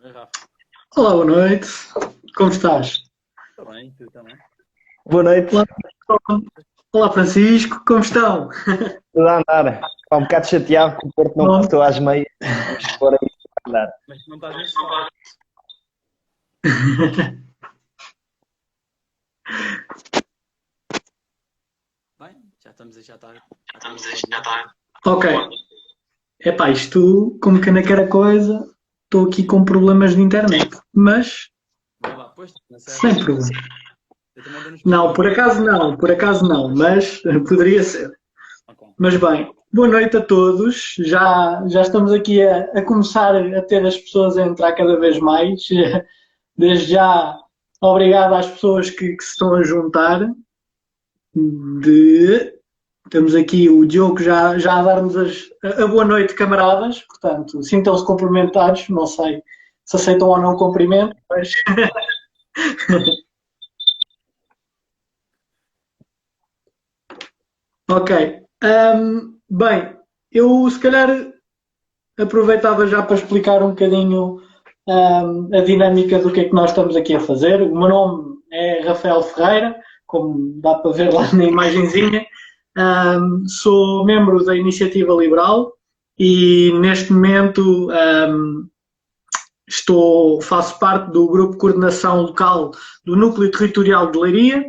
Oi, Rafa. Olá, boa noite. Como estás? Está bem, tu também. Boa noite, Olá, olá, Francisco. Como estão? tudo a andar. Está um bocado chateado que o Porto não Bom. passou às meias, mas fora isso vai andar. Mas tu não estás no sofá. Bem, já estamos. Ok. Epá, isto, como que naquela coisa, estou aqui com problemas de internet, mas Vai lá, pois, na sem serra. problema. Eu também dou nos Não, problemas. por acaso não, mas poderia ser. Ok. Mas bem, boa noite a todos. Já estamos aqui a começar a ter as pessoas a entrar cada vez mais. Desde já, obrigado às pessoas que se estão a juntar. De... Temos aqui o Diogo já a dar-nos a boa noite, camaradas. Portanto, sintam-se cumprimentados. Não sei se aceitam ou não o cumprimento, mas ok. Bem, eu se calhar aproveitava já para explicar um bocadinho a dinâmica do que é que nós estamos aqui a fazer. O meu nome é Rafael Ferreira, como dá para ver lá na imagenzinha. Sou membro da Iniciativa Liberal e neste momento faço parte do grupo de coordenação local do Núcleo Territorial de Leiria,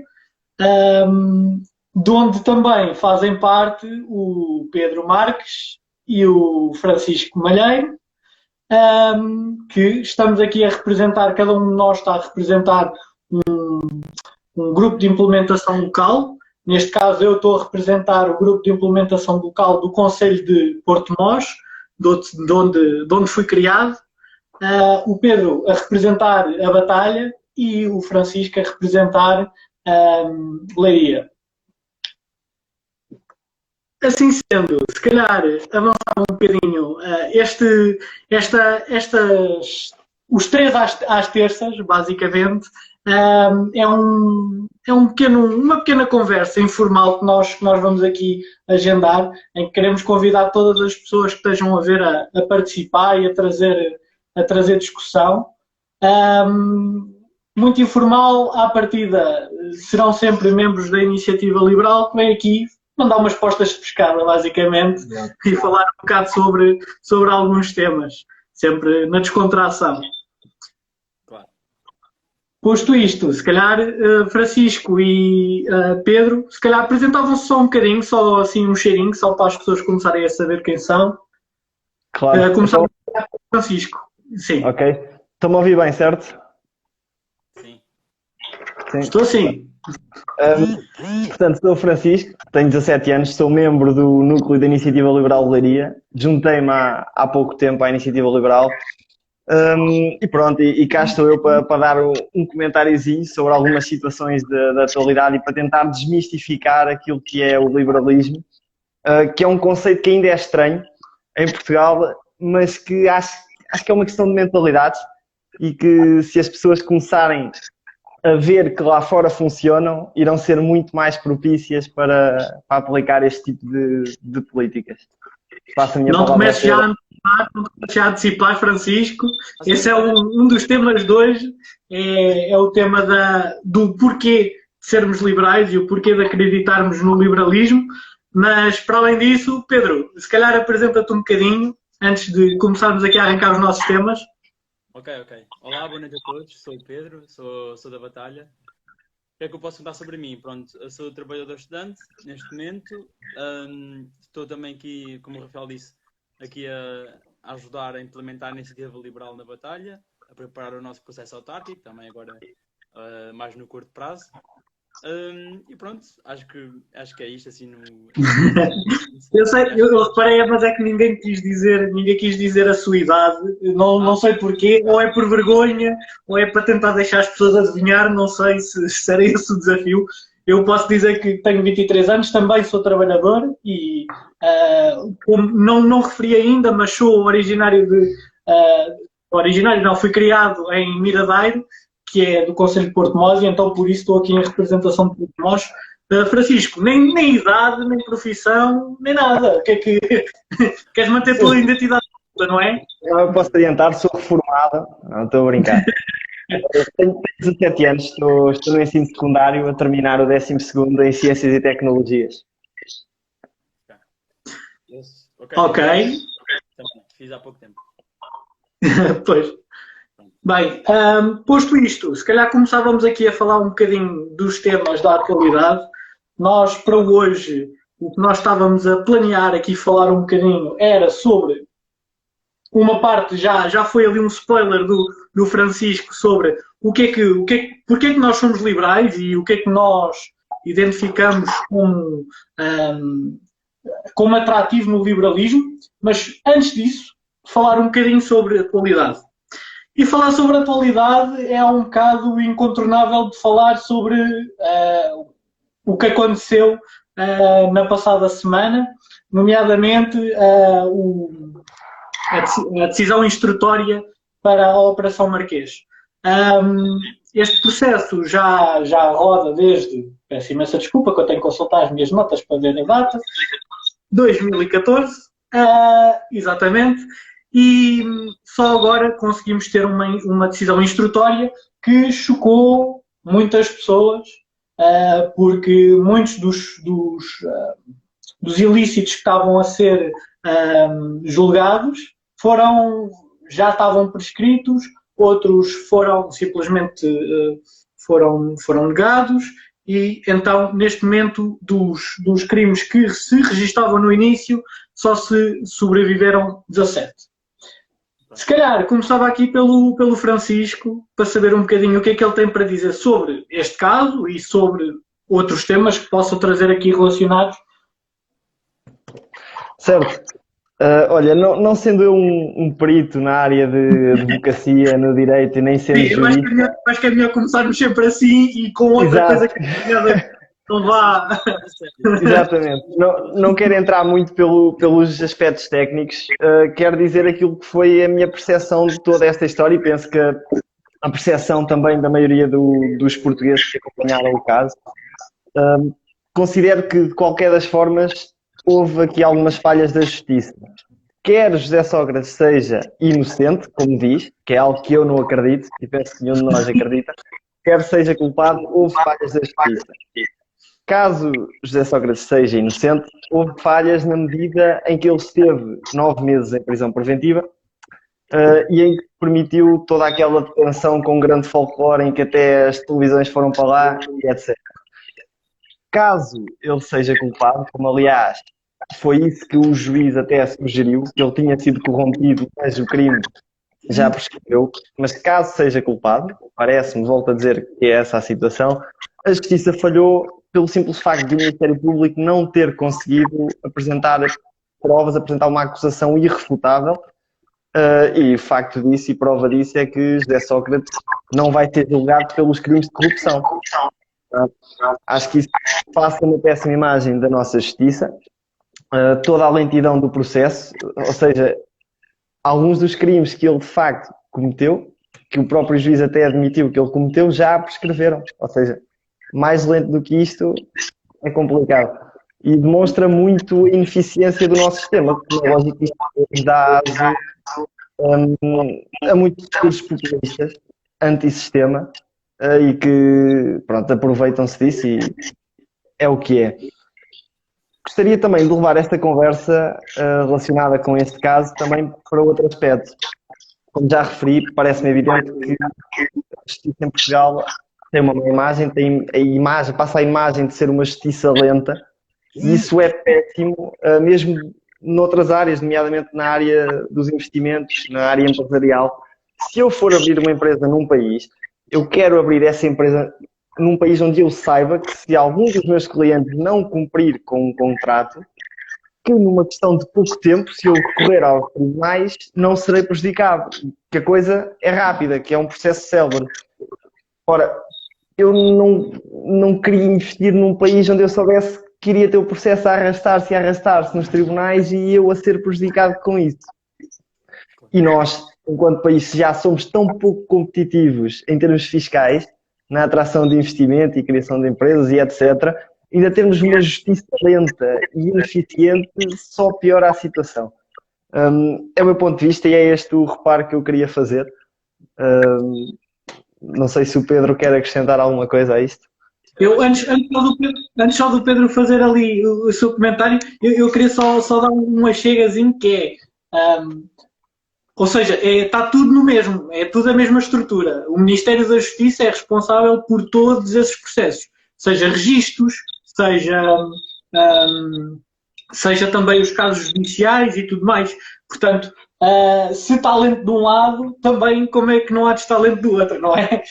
de onde também fazem parte o Pedro Marques e o Francisco Malheiro, que estamos aqui a representar, cada um de nós está a representar um grupo de implementação local. Neste caso, eu estou a representar o grupo de implementação local do Conselho de Porto Mós, de onde fui criado. O Pedro a representar a Batalha e o Francisco a representar Leiria. Assim sendo, se calhar avançava um bocadinho. Os três às terças, basicamente, uma pequena conversa informal que nós vamos aqui agendar, em que queremos convidar todas as pessoas que estejam a ver a participar e a trazer discussão. Muito informal, à partida serão sempre membros da Iniciativa Liberal que vêm aqui mandar umas postas de pescada, basicamente, e falar um bocado sobre alguns temas, sempre na descontração. Claro. Posto isto, se calhar Francisco e Pedro, se calhar apresentavam-se só um bocadinho, só assim um cheirinho, só para as pessoas começarem a saber quem são. Claro. Começamos com o Francisco. Sim. Ok. Estão-me a ouvir bem, certo? Sim. Sim. Estou sim. Portanto, sou o Francisco, tenho 17 anos, sou membro do Núcleo da Iniciativa Liberal de Leiria. Juntei-me há pouco tempo à Iniciativa Liberal. E pronto, e cá estou eu para dar um comentáriozinho sobre algumas situações da atualidade e para tentar desmistificar aquilo que é o liberalismo, que é um conceito que ainda é estranho em Portugal, mas que acho que é uma questão de mentalidade e que se as pessoas começarem a ver que lá fora funcionam, irão ser muito mais propícias para aplicar este tipo de políticas. Passo a minha Não palavra a comece Pedro. não comece já a antecipar, Francisco. Esse é um dos temas de hoje. É o tema do porquê de sermos liberais e o porquê de acreditarmos no liberalismo. Mas, para além disso, Pedro, se calhar apresenta-te um bocadinho, antes de começarmos aqui a arrancar os nossos temas. Ok. Olá, boa noite a todos. Sou o Pedro, sou da Batalha. O que é que eu posso contar sobre mim? Pronto, eu sou trabalhador estudante neste momento. Estou também aqui, como o Rafael disse, aqui a ajudar a implementar a iniciativa liberal na Batalha, a preparar o nosso processo autárquico, também agora mais no curto prazo. E pronto, acho que é isto assim no. Eu sei, eu reparei, mas é que ninguém quis dizer a sua idade. Não sei porquê, ou é por vergonha, ou é para tentar deixar as pessoas adivinhar, não sei se era esse o desafio. Eu posso dizer que tenho 23 anos, também sou trabalhador e como não referi ainda, mas sou originário originário não, fui criado em Miradouro, que é do Conselho de Porto Mós, e então por isso estou aqui em representação de Porto Mós. Francisco, nem idade, nem profissão, nem nada. O que é que queres manter a tua identidade não é? Eu posso adiantar, sou reformado. Não, estou a brincar. Tenho 17 anos, estou no ensino secundário a terminar o 12º em Ciências e Tecnologias. Ok. Fiz há pouco tempo. Pois. Bem, posto isto, se calhar começávamos aqui a falar um bocadinho dos temas da atualidade. Nós, para hoje, o que nós estávamos a planear aqui falar um bocadinho era sobre uma parte, já foi ali um spoiler do Francisco sobre porque é que nós somos liberais e o que é que nós identificamos como atrativo no liberalismo, mas antes disso, falar um bocadinho sobre a atualidade. E falar sobre a atualidade é um bocado incontornável de falar sobre o que aconteceu na passada semana, nomeadamente a decisão instrutória para a Operação Marquês. Este processo já roda desde, peço imensa desculpa que eu tenho que consultar as minhas notas para ver a data, 2014, exatamente, e só agora conseguimos ter uma decisão instrutória que chocou muitas pessoas, porque muitos dos ilícitos que estavam a ser julgados já estavam prescritos, outros foram simplesmente foram negados, e então neste momento dos crimes que se registavam no início só se sobreviveram 17. Se calhar começava aqui pelo Francisco para saber um bocadinho o que é que ele tem para dizer sobre este caso e sobre outros temas que possam trazer aqui relacionados. Certo. Olha, não sendo eu um perito na área de advocacia, no direito e nem sendo jurista... Acho que é melhor começarmos sempre assim e com outra coisa que não vá... Exatamente. Não quero entrar muito pelos aspectos técnicos. Quero dizer aquilo que foi a minha percepção de toda esta história e penso que a percepção também da maioria dos portugueses que acompanharam o caso. Considero que, de qualquer das formas, houve aqui algumas falhas da justiça. Quer José Sócrates seja inocente, como diz, que é algo que eu não acredito, e penso que nenhum de nós acredita, quer seja culpado, houve falhas da justiça. Caso José Sócrates seja inocente, houve falhas na medida em que ele esteve 9 meses em prisão preventiva e em que permitiu toda aquela detenção com grande folclore, em que até as televisões foram para lá, e etc. Caso ele seja culpado, como aliás foi isso que o juiz até sugeriu, que ele tinha sido corrompido, mas o crime já prescreveu, mas caso seja culpado, parece-me, volto a dizer que é essa a situação, a justiça falhou pelo simples facto de o Ministério Público não ter conseguido apresentar provas, apresentar uma acusação irrefutável, e o facto disso e prova disso é que José Sócrates não vai ser julgado pelos crimes de corrupção. Acho que isso passa uma péssima imagem da nossa justiça, toda a lentidão do processo, ou seja, alguns dos crimes que ele de facto cometeu, que o próprio juiz até admitiu que ele cometeu, já prescreveram. Ou seja, mais lento do que isto é complicado. E demonstra muito a ineficiência do nosso sistema, porque é lógico que isto dá a muitos discursos populistas, antissistema, e que, pronto, aproveitam-se disso e é o que é. Gostaria também de levar esta conversa relacionada com este caso também para outro aspecto. Como já referi, parece-me evidente que a justiça em Portugal tem uma má imagem, passa a imagem de ser uma justiça lenta, e isso é péssimo, mesmo noutras áreas, nomeadamente na área dos investimentos, na área empresarial. Se eu for abrir uma empresa num país, eu quero abrir essa empresa num país onde eu saiba que se algum dos meus clientes não cumprir com um contrato, que numa questão de pouco tempo, se eu recorrer aos tribunais, não serei prejudicado. Que a coisa é rápida, que é um processo célebre. Ora, eu não queria investir num país onde eu soubesse que iria ter o processo a arrastar-se nos tribunais e eu a ser prejudicado com isso. E nós, enquanto país, já somos tão pouco competitivos em termos fiscais, na atração de investimento e criação de empresas e etc., ainda temos uma justiça lenta e ineficiente, só piora a situação. É o meu ponto de vista e é este o reparo que eu queria fazer. Não sei se o Pedro quer acrescentar alguma coisa a isto. Antes só do Pedro fazer ali o seu comentário, eu queria só dar um achegazinho que ou seja, está tudo no mesmo, é tudo a mesma estrutura. O Ministério da Justiça é responsável por todos esses processos, seja registros, seja também os casos judiciais e tudo mais. Portanto, se está lento de um lado, também como é que não há de estar lento do outro, não é?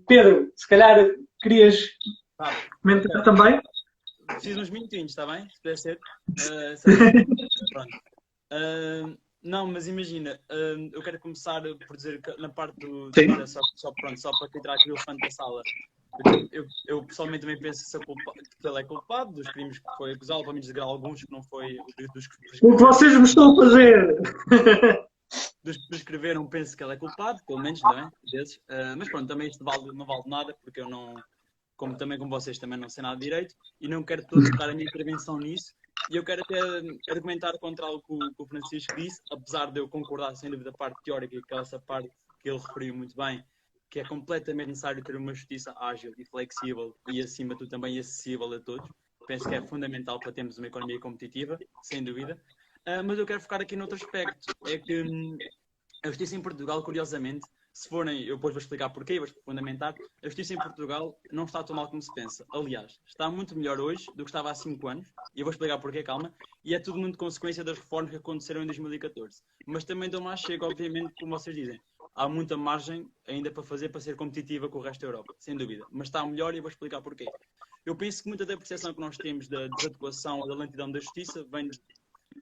Pedro, se calhar querias comentar também? Preciso uns minutinhos, está bem? Se puder ser. Pronto. Não, mas imagina, eu quero começar por dizer que na parte do só para tirar aqui o elefante da sala. Eu pessoalmente também penso que ele é culpado dos crimes que foi acusado, pelo menos de alguns que não foi dos o que vocês me estão a fazer. Dos que prescreveram, penso que ele é culpado, pelo menos, não é? Desses. Mas pronto, também isto não vale nada, porque eu não, como vocês, também não sei nada de direito e não quero todo tocar a minha intervenção nisso. E eu quero até argumentar contra algo que o Francisco disse, apesar de eu concordar sem dúvida a parte teórica e que essa parte que ele referiu muito bem, que é completamente necessário ter uma justiça ágil e flexível e, acima de tudo, também acessível a todos. Penso que é fundamental para termos uma economia competitiva, sem dúvida. Mas eu quero focar aqui noutro aspecto. É que a justiça em Portugal, curiosamente, se forem, eu depois vou explicar porquê, vou fundamentar, a justiça em Portugal não está tão mal como se pensa. Aliás, está muito melhor hoje do que estava há 5 anos, e eu vou explicar porquê, calma, e é tudo muito consequência das reformas que aconteceram em 2014. Mas também dou mais chego, obviamente, como vocês dizem. Há muita margem ainda para fazer para ser competitiva com o resto da Europa, sem dúvida. Mas está melhor e eu vou explicar porquê. Eu penso que muita da percepção que nós temos da desadequação ou da lentidão da justiça vem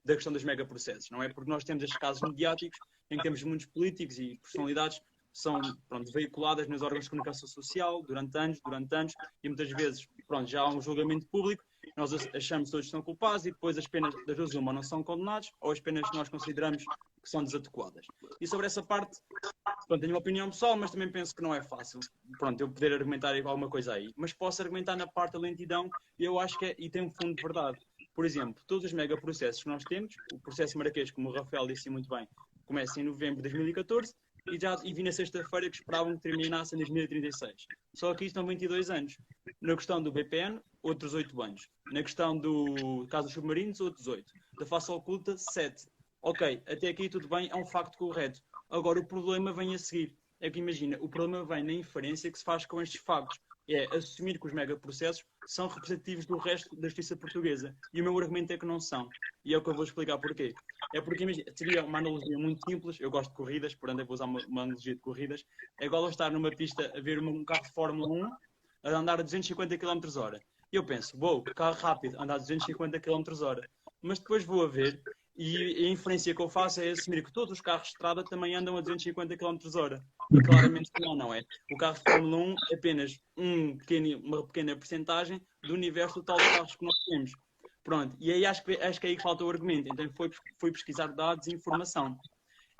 da questão dos megaprocessos, não é? Porque nós temos estes casos mediáticos em que temos muitos políticos e personalidades que são veiculadas nos órgãos de comunicação social durante anos, e muitas vezes já há um julgamento público, nós achamos que todos são culpados e depois as penas das duas uma não são condenados ou as penas que nós consideramos que são desadequadas. E sobre essa parte, tenho uma opinião pessoal, mas também penso que não é fácil eu poder argumentar alguma coisa aí. Mas posso argumentar na parte da lentidão e eu acho que e tem um fundo de verdade. Por exemplo, todos os megaprocessos que nós temos, o processo Marrakech, como o Rafael disse muito bem, começa em novembro de 2014 e vi na sexta-feira que esperavam que terminasse em 2036. Só que estão 22 anos. Na questão do BPN, outros 8 anos. Na questão do caso dos submarinos, outros 8. Da face oculta, 7. Ok, até aqui tudo bem, é um facto correto. Agora o problema vem a seguir. É que imagina, o problema vem na inferência que se faz com estes factos. É assumir que os megaprocessos são representativos do resto da justiça portuguesa. E o meu argumento é que não são. E é o que eu vou explicar porquê. É porque, imagina, seria uma analogia muito simples, eu gosto de corridas, portanto eu vou usar uma analogia de corridas. É igual a estar numa pista a ver um carro de Fórmula 1 a andar a 250 km/h. E eu penso, carro rápido, andar a 250 km/h. Mas depois vou a ver, e a inferência que eu faço é assumir que todos os carros de estrada também andam a 250 km/h. E claramente não é. O carro de Fórmula 1 é apenas uma pequena percentagem do universo total de carros que nós temos. Pronto, e aí acho que é aí que falta o argumento. Então fui pesquisar dados e informação.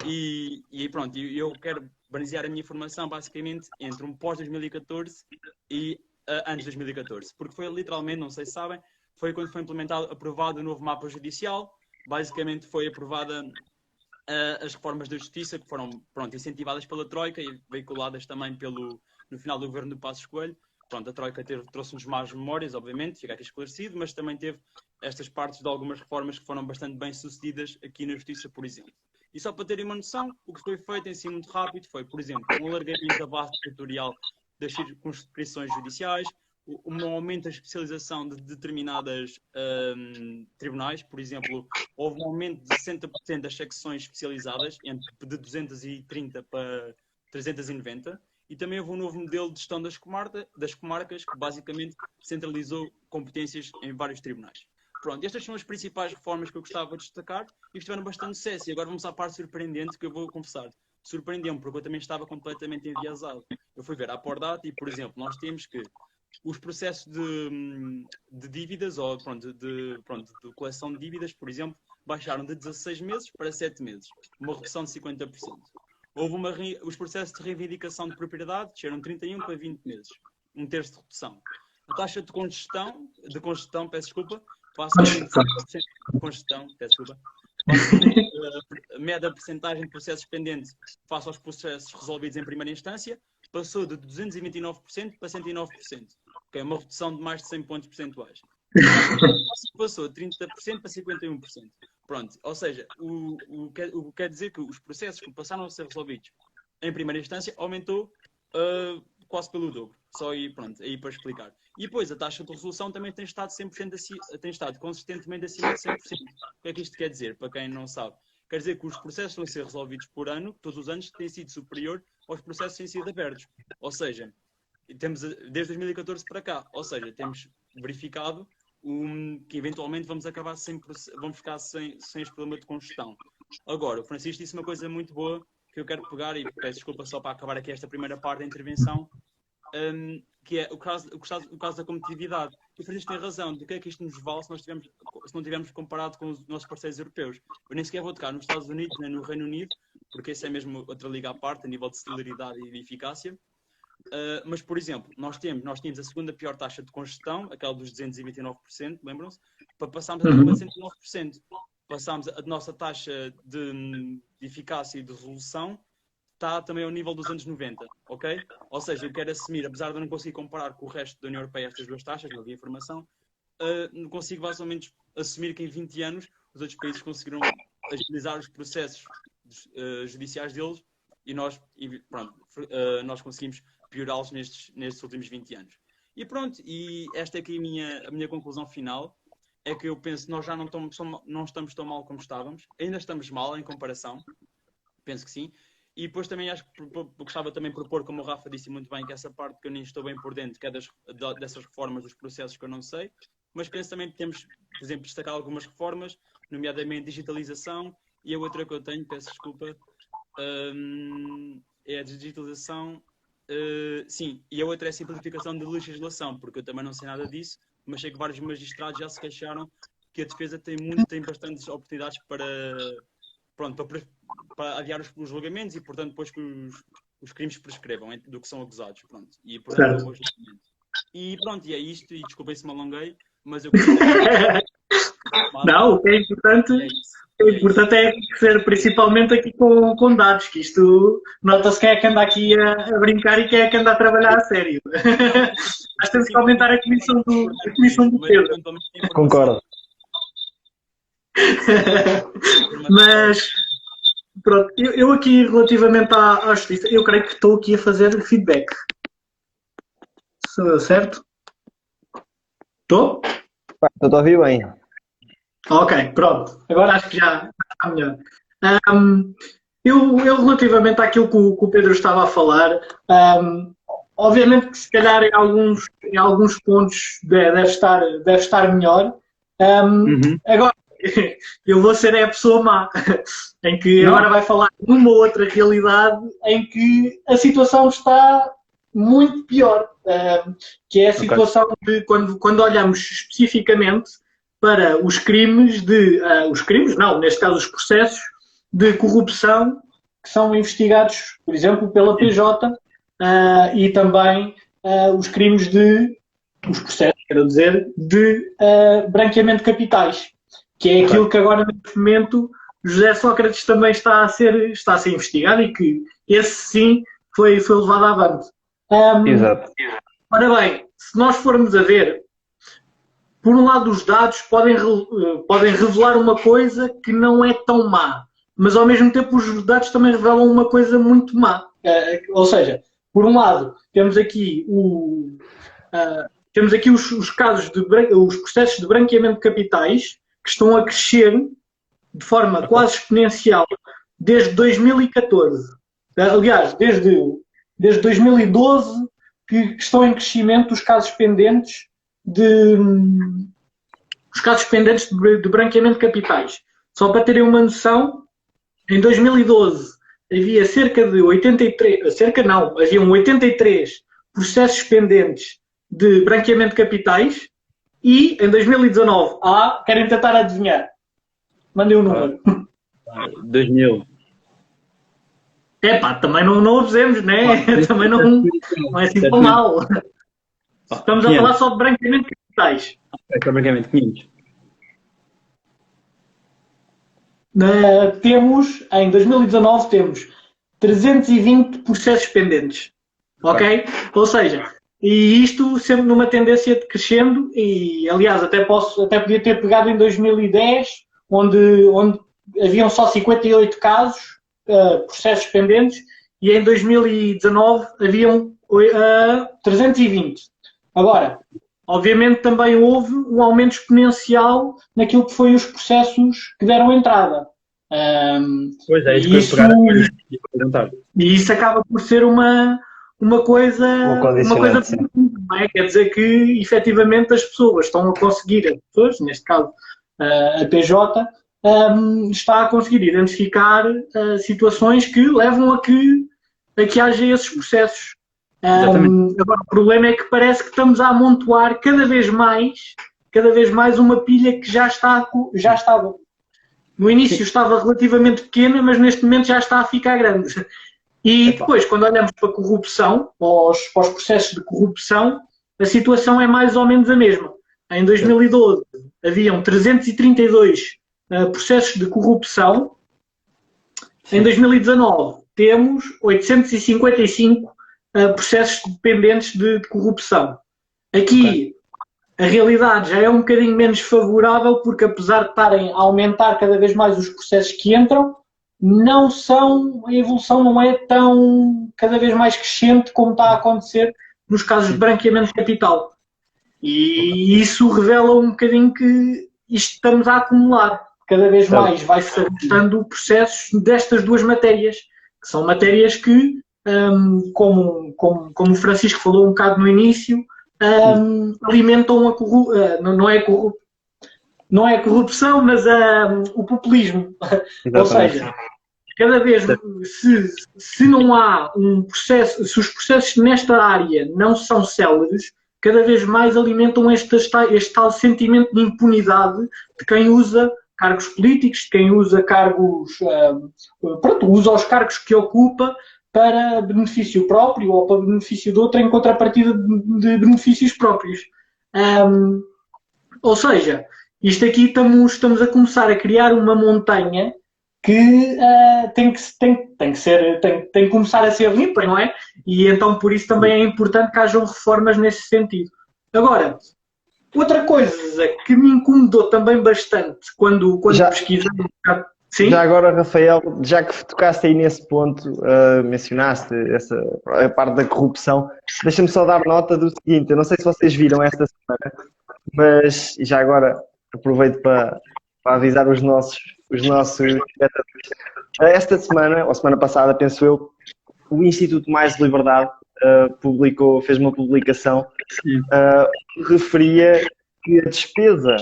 E pronto, eu quero basear a minha informação basicamente entre um pós-2014 e antes de 2014. Porque foi literalmente, não sei se sabem, foi quando foi aprovado o novo mapa judicial. Basicamente foi aprovada as reformas da justiça que foram incentivadas pela Troika e veiculadas também no final do governo do Passos Coelho. A Troika trouxe-nos más memórias, obviamente, fica aqui esclarecido, mas também teve estas partes de algumas reformas que foram bastante bem sucedidas aqui na justiça, por exemplo. E só para terem uma noção, o que foi feito em si muito rápido foi, por exemplo, um alargamento da base territorial das circunscrições judiciais, um aumento da especialização de determinadas tribunais. Por exemplo, houve um aumento de 60% das secções especializadas, de 230 para 390, e também houve um novo modelo de gestão das comarcas, que basicamente centralizou competências em vários tribunais. Pronto, estas são as principais reformas que eu gostava de destacar e que tiveram bastante sucesso. E agora vamos à parte surpreendente que eu vou confessar. Surpreendeu-me, porque eu também estava completamente enviesado. Eu fui ver a Pordata e, por exemplo, nós temos que os processos de dívidas, ou de coleção de dívidas, por exemplo, baixaram de 16 meses para 7 meses. Uma redução de 50%. Os processos de reivindicação de propriedade desceram de 31 para 20 meses. Um terço de redução. A taxa de congestão, passa a 25%, mede a percentagem de processos pendentes face aos processos resolvidos em primeira instância, passou de 229% para 109%, que é uma redução de mais de 100 pontos percentuais. Passou de 30% para 51%. Pronto, ou seja, o que quer dizer que os processos que passaram a ser resolvidos em primeira instância aumentou quase pelo dobro. Só aí, pronto, aí para explicar. E depois, a taxa de resolução também tem estado, 100% tem estado consistentemente acima de 100%. O que é que isto quer dizer, para quem não sabe? Quer dizer que os processos estão a ser resolvidos por ano, todos os anos, têm sido superior aos processos que têm sido abertos. Ou seja, temos desde 2014 para cá. Ou seja, temos verificado que eventualmente vamos ficar sem este problema de congestão. Agora, o Francisco disse uma coisa muito boa que eu quero pegar, e peço desculpa só para acabar aqui esta primeira parte da intervenção, que é o caso da competitividade. O Francisco tem razão, do que é que isto nos vale se não tivermos comparado com os nossos parceiros europeus. Eu nem sequer vou tocar nos Estados Unidos nem no Reino Unido, porque essa é mesmo outra liga à parte, a nível de celeridade e de eficácia. Mas, por exemplo, nós tínhamos a segunda pior taxa de congestão, aquela dos 229%, lembram-se? Para passarmos a 109%. Passámos a nossa taxa de eficácia e de resolução está também ao nível dos anos 90, ok? Ou seja, eu quero assumir, apesar de eu não conseguir comparar com o resto da União Europeia estas duas taxas, não havia informação, não consigo mais ou menos assumir que em 20 anos os outros países conseguiram agilizar os processos judiciais deles e nós conseguimos piorá-los nestes últimos 20 anos. E pronto, e esta é aqui a minha conclusão final, é que eu penso que nós já não estamos tão mal como estávamos, ainda estamos mal em comparação, penso que sim. E depois também acho que gostava também de propor, como o Rafa disse muito bem, que essa parte que eu nem estou bem por dentro, que é dessas reformas dos processos que eu não sei, mas penso também que temos, por exemplo, destacar algumas reformas, nomeadamente digitalização, e a outra que eu tenho, peço desculpa, é a digitalização, sim, e a outra é a simplificação de legislação, porque eu também não sei nada disso, mas sei que vários magistrados já se queixaram que a defesa tem bastantes oportunidades para adiar os julgamentos e, portanto, depois que os crimes prescrevam do que são acusados. Pronto. E, portanto, é o e pronto, e é isto. E desculpem se me alonguei, mas eu Não, o que é importante é ser principalmente aqui com dados, que isto nota-se quem é que anda aqui a brincar e quem é que anda a trabalhar a sério. Nós temos que aumentar a comissão do Pedro. Concordo. Mas, pronto, eu aqui relativamente à justiça, eu creio que estou aqui a fazer feedback. Sou eu, certo? Estou? Estou a ouvir bem. Ok, pronto. Agora acho que já está melhor. Eu relativamente àquilo que o Pedro estava a falar, obviamente que se calhar em alguns pontos deve estar melhor. Agora, eu vou ser a pessoa má, em que agora vai falar numa outra realidade em que a situação está muito pior, que é a situação de quando olhamos especificamente para os crimes neste caso os processos de corrupção que são investigados, por exemplo, pela PJ e também os processos, quero dizer, de branqueamento de capitais, que é aquilo que agora, neste momento, José Sócrates também está a ser investigado e que esse sim foi levado avante. Exato. Ora bem, se nós formos a ver, por um lado os dados podem revelar uma coisa que não é tão má, mas ao mesmo tempo os dados também revelam uma coisa muito má. Ou seja, por um lado temos aqui os casos os processos de branqueamento de capitais que estão a crescer de forma quase exponencial desde 2014. Aliás, desde 2012 que estão em crescimento os casos pendentes de branqueamento de capitais. Só para terem uma noção, em 2012 havia haviam 83 processos pendentes de branqueamento de capitais e em 2019 querem tentar adivinhar? Mandei um número. 2000. Também não abusemos, né? Também não é assim tão mal. Estamos 500. A falar só de branqueamento de capitais. É só branqueamento, 500. Em 2019 temos 320 processos pendentes, ok? Ou seja, e isto sempre numa tendência de crescendo, e aliás até podia ter pegado em 2010, onde haviam só 58 casos, processos pendentes, e em 2019 haviam 320. Agora, obviamente também houve um aumento exponencial naquilo que foi os processos que deram entrada. Pois é, isso que eu ia perguntar. E isso acaba por ser uma coisa, não é? Quer dizer que efetivamente as pessoas estão a conseguir, neste caso a PJ, está a conseguir identificar situações que levam a que haja esses processos. Agora, o problema é que parece que estamos a amontoar cada vez mais uma pilha que já estava. No início estava relativamente pequena, mas neste momento já está a ficar grande. E depois, quando olhamos para a corrupção, para os processos de corrupção, a situação é mais ou menos a mesma. Em 2012 haviam 332 processos de corrupção. Em 2019 temos 855 processos dependentes de corrupção. Aqui a realidade já é um bocadinho menos favorável, porque apesar de estarem a aumentar cada vez mais os processos que entram, a evolução não é tão cada vez mais crescente como está a acontecer nos casos de branqueamento de capital. E isso revela um bocadinho que isto estamos a acumular. Cada vez mais vai-se ajustando processos destas duas matérias, que são matérias que, como o Francisco falou um bocado no início, alimentam a corrupção, não é a corrupção, mas o populismo. Ou seja, cada vez, se não há um processo, se os processos nesta área não são céleres, cada vez mais alimentam este tal sentimento de impunidade de quem usa cargos políticos, de quem usa cargos, usa os cargos que ocupa para benefício próprio ou para benefício de outro em contrapartida de benefícios próprios. Ou seja, isto aqui estamos a começar a criar uma montanha que tem que começar a ser limpa, não é? E então por isso também é importante que hajam reformas nesse sentido. Agora, outra coisa que me incomodou também bastante quando pesquisei... Sim? Já agora, Rafael, já que tocaste aí nesse ponto, mencionaste a parte da corrupção, deixa-me só dar nota do seguinte: eu não sei se vocês viram esta semana, mas já agora aproveito para avisar os nossos espectadores. Esta semana, ou semana passada, penso eu, o Instituto Mais de Liberdade fez uma publicação que referia que a despesa,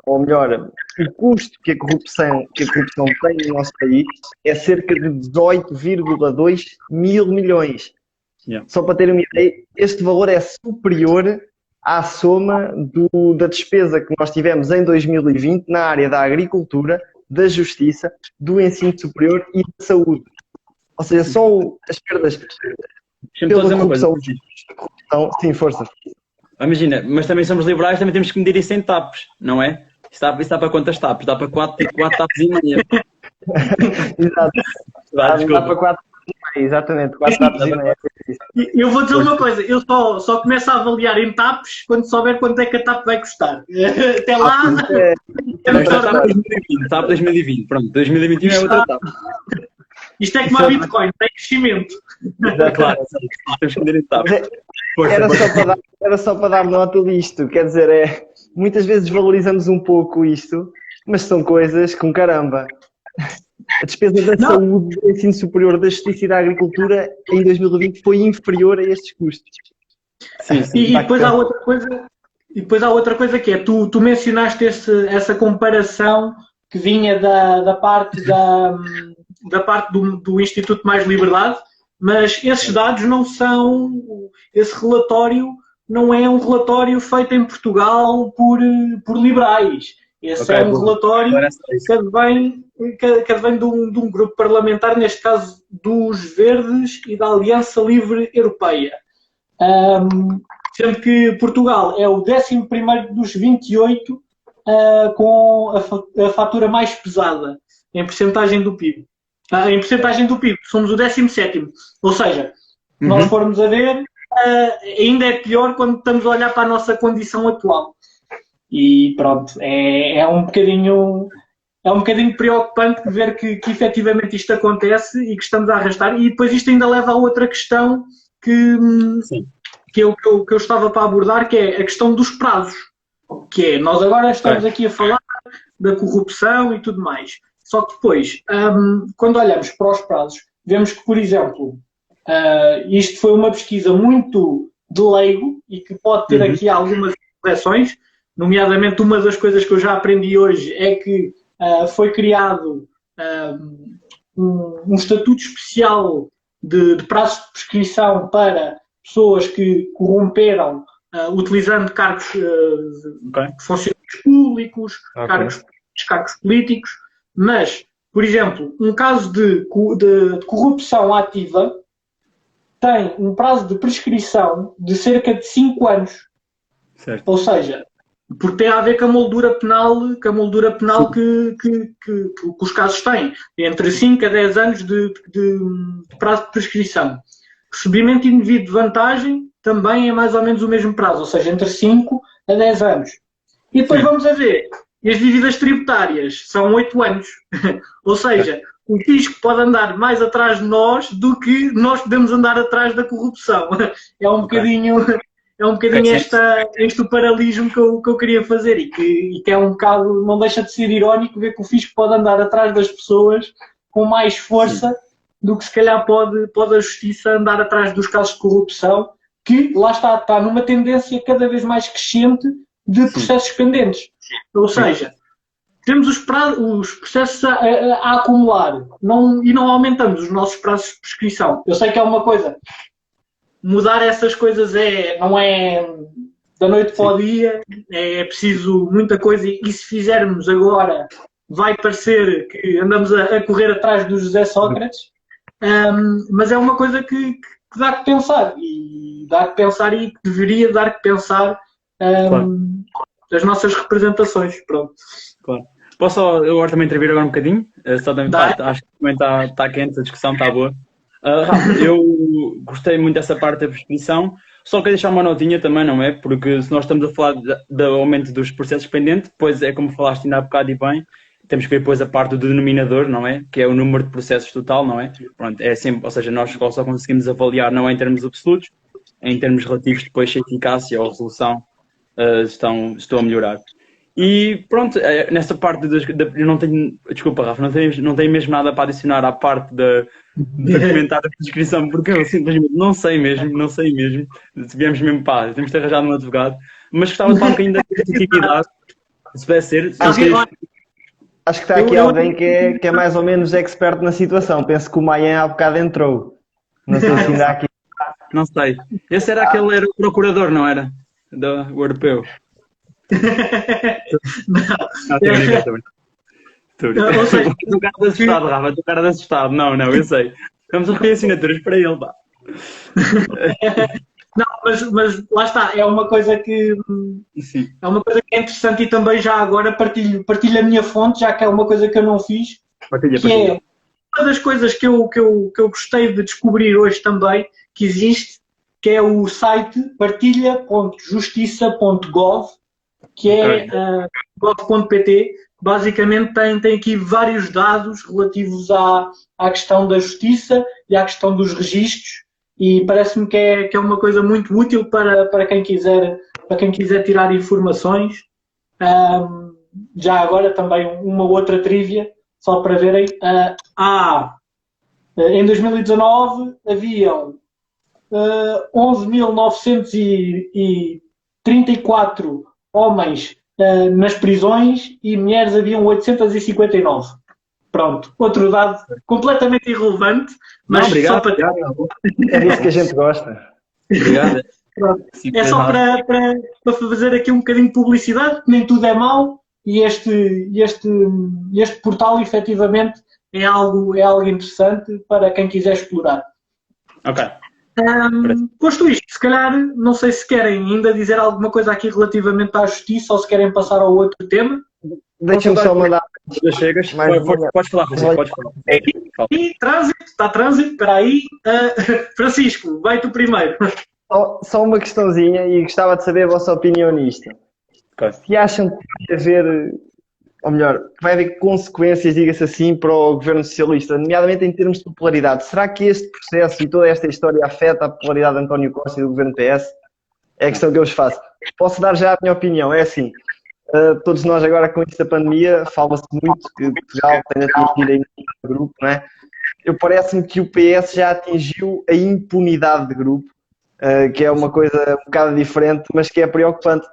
ou melhor, o custo que a corrupção tem no nosso país é cerca de 18,2 mil milhões. Só para terem uma ideia, este valor é superior à soma da despesa que nós tivemos em 2020 na área da agricultura, da justiça, do ensino superior e da saúde. Ou seja, só as perdas pela corrupção. Sim, força. Imagina, mas também somos liberais, também temos que medir isso em TAPs, não é? Isso dá para quantas TAPs? Dá para 4 TAPs e meia. Exato. Dá para 4 exatamente, 4 TAPs e meia. Eu vou dizer uma coisa, eu só começo a avaliar em TAPs quando souber quanto é que a TAP vai custar. Até lá... TAP 2020, pronto, 2021 é outra TAP. Isto é como a Bitcoin, tem crescimento. Claro, temos que medir em TAP. Era só para dar nota disto, quer dizer, muitas vezes valorizamos um pouco isto, mas são coisas com caramba. A despesa da saúde, do ensino superior, da justiça e da agricultura em 2020 foi inferior a estes custos. Sim. E depois há outra coisa que é, tu mencionaste essa comparação que vinha da parte do Instituto Mais Liberdade, mas esses dados não são, esse relatório não é um relatório feito em Portugal por liberais. Esse é um relatório que advém de um grupo parlamentar, neste caso dos Verdes e da Aliança Livre Europeia. Sendo que Portugal é o 11º dos 28 com a fatura mais pesada. em percentagem do PIB. Em percentagem do PIB, somos o 17º. Ou seja, se nós formos a ver, ainda é pior quando estamos a olhar para a nossa condição atual. E pronto, é um bocadinho preocupante ver que efetivamente isto acontece e que estamos a arrastar. E depois isto ainda leva a outra questão que eu estava para abordar, que é a questão dos prazos. Que é, nós agora estamos aqui a falar da corrupção e tudo mais. Só que depois, quando olhamos para os prazos, vemos que, por exemplo, isto foi uma pesquisa muito de leigo e que pode ter aqui algumas correções, nomeadamente uma das coisas que eu já aprendi hoje é que foi criado um estatuto especial de prazo de prescrição para pessoas que corromperam utilizando cargos de funcionários públicos, cargos políticos, mas, por exemplo, um caso de corrupção ativa tem um prazo de prescrição de cerca de 5 anos. Certo. Ou seja, porque tem a ver com a moldura penal, que os casos têm. Entre 5 a 10 anos de prazo de prescrição. Recebimento indevido de vantagem também é mais ou menos o mesmo prazo, ou seja, entre 5 a 10 anos. E depois vamos a ver, as dívidas tributárias são 8 anos. Ou seja, o fisco pode andar mais atrás de nós do que nós podemos andar atrás da corrupção. É um bocadinho este o paralelismo que eu queria fazer e que é um bocado, não deixa de ser irónico ver que o fisco pode andar atrás das pessoas com mais força do que se calhar pode a justiça andar atrás dos casos de corrupção, que lá está numa tendência cada vez mais crescente de processos pendentes. Ou seja, temos os processos a acumular e não aumentamos os nossos prazos de prescrição. Eu sei que é uma coisa, mudar essas coisas não é da noite para o dia, é preciso muita coisa e se fizermos agora vai parecer que andamos a correr atrás do José Sócrates, mas é uma coisa que dá que pensar e que deveria dar que pensar as nossas representações. Pronto. Claro. Posso eu agora também intervir agora um bocadinho? Acho que também está quente, a discussão está boa. Eu gostei muito dessa parte da prescrição, só queria deixar uma notinha também, não é? Porque se nós estamos a falar do aumento dos processos pendentes, depois é como falaste ainda há bocado e bem, temos que ver depois a parte do denominador, não é? Que é o número de processos total, não é? Pronto, é sempre, ou seja, nós só conseguimos avaliar não é em termos absolutos, é em termos relativos depois se a eficácia ou a resolução estão a melhorar. E pronto, nessa parte eu não tenho, desculpa Rafa, não tenho mesmo nada para adicionar à parte de comentar a prescrição, porque eu simplesmente não sei mesmo, se viemos mesmo para, temos de ter arranjado um advogado, mas gostava de falar um bocadinho da especificidade, se puder ser. Acho que está aqui alguém que é mais ou menos expert na situação, penso que o Mayan há bocado entrou, não sei se ainda há aqui. Não sei, esse era o procurador, não era? Do europeu. Estou cara de assustado, Rafa, estou cara de assustado. Não, eu sei. Vamos a recolher assinaturas para ele, pá. Não, mas lá está, é uma coisa que é interessante e também já agora partilho a minha fonte, já que é uma coisa que eu não fiz. É uma das coisas que eu gostei de descobrir hoje também, que existe, que é o site partilha.justiça.gov, que é gov.pt. Basicamente tem aqui vários dados relativos à questão da justiça e à questão dos registros e parece-me que é uma coisa muito útil para quem quiser tirar informações. Já agora também uma outra trivia, só para verem. Em 2019 haviam 11.934 homens nas prisões e mulheres haviam 859. Pronto, outro dado completamente irrelevante, mas obrigado, só para ter... É disso que a gente gosta. Obrigado. É só para fazer aqui um bocadinho de publicidade, que nem tudo é mau e este portal efetivamente é algo interessante para quem quiser explorar. Ok. Posto isto, se calhar, não sei se querem ainda dizer alguma coisa aqui relativamente à justiça ou se querem passar ao outro tema. Deixa-me só mandar Já chegas, Mais podes falar, Francisco, podes falar. E trânsito, está trânsito, espera aí. Francisco, vai tu primeiro. Só uma questãozinha e gostava de saber a vossa opinião nisto. Ok. Se acham que vai haver, ou melhor, que vai haver consequências, diga-se assim, para o governo socialista, nomeadamente em termos de popularidade, será que este processo e toda esta história afeta a popularidade de António Costa e do governo PS? É a questão que eu vos faço. Posso dar já a minha opinião, é assim, todos nós agora com isto da pandemia, fala-se muito que Portugal tem de atingir a grupo, não é? Parece-me que o PS já atingiu a impunidade de grupo, que é uma coisa um bocado diferente, mas que é preocupante.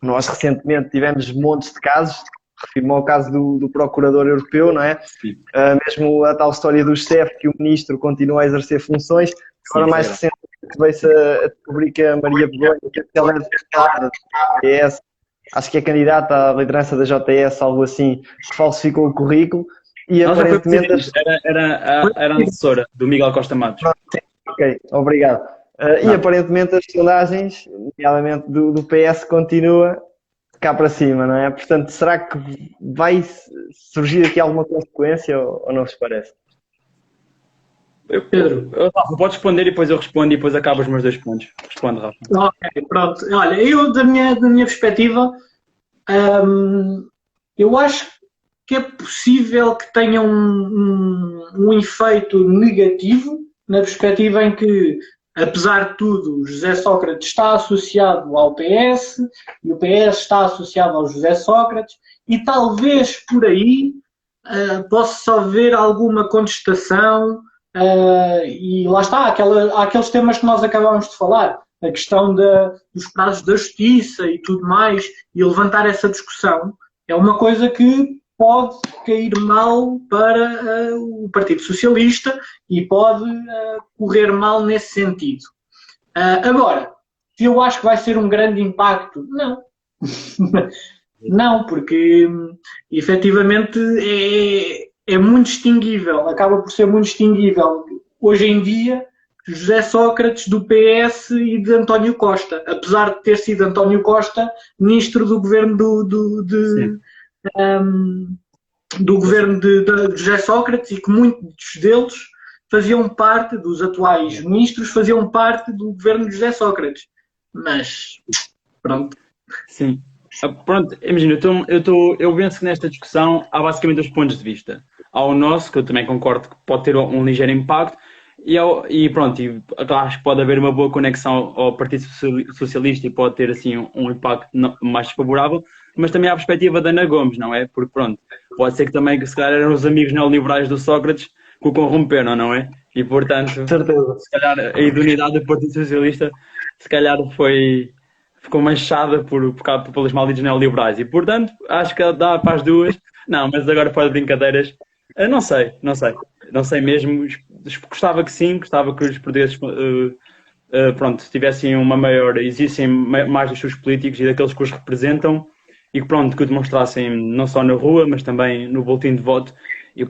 Nós recentemente tivemos montes de casos, refiro-me ao caso do Procurador Europeu, não é? Mesmo a tal história do chefe, que o Ministro continua a exercer funções. Agora, mais recentemente, veio-se a descobrir que a Maria Begonha, que ela é deputada da JTS, acho que é candidata à liderança da JTS, algo assim, que falsificou o currículo. E aparentemente. Era a assessora do Miguel Costa Matos. Ok, obrigado. E aparentemente as sondagens, nomeadamente do PS, continua cá para cima, não é? Portanto, será que vai surgir aqui alguma consequência ou não vos parece? Pedro, Rafa, podes responder e depois eu respondo e depois acabo os meus 2 pontos. Responde, Rafa. Ok, pronto. Olha, eu da minha perspectiva, eu acho que é possível que tenha um efeito negativo, na perspectiva em que, apesar de tudo, José Sócrates está associado ao PS e o PS está associado ao José Sócrates e talvez por aí possa haver alguma contestação e lá está, aqueles temas que nós acabámos de falar, a questão dos prazos da justiça e tudo mais, e levantar essa discussão é uma coisa que pode cair mal para o Partido Socialista e pode correr mal nesse sentido. Agora, se eu acho que vai ser um grande impacto, não. Não, porque efetivamente é muito distinguível, acaba por ser muito distinguível hoje em dia José Sócrates do PS e de António Costa, apesar de ter sido António Costa ministro do governo do governo de José Sócrates e que muitos deles faziam parte, dos atuais ministros, faziam parte do governo de José Sócrates. Mas, pronto. Sim. Pronto, imagina, eu penso que nesta discussão há basicamente 2 pontos de vista. Há o nosso, que eu também concordo que pode ter um ligeiro impacto, e pronto, acho que pode haver uma boa conexão ao Partido Socialista e pode ter assim um impacto mais desfavorável, mas também há a perspectiva da Ana Gomes, não é? Porque pronto, pode ser que também se calhar eram os amigos neoliberais do Sócrates que o corromperam, não é? E portanto, se calhar a idoneidade do Partido Socialista se calhar ficou manchada pelos malditos neoliberais e portanto acho que dá para as duas. Não, mas agora para brincadeiras, não sei mesmo. Gostava que sim, gostava que os portugueses tivessem uma maior, existem mais dos seus políticos e daqueles que os representam e que o demonstrassem não só na rua, mas também no boletim de voto e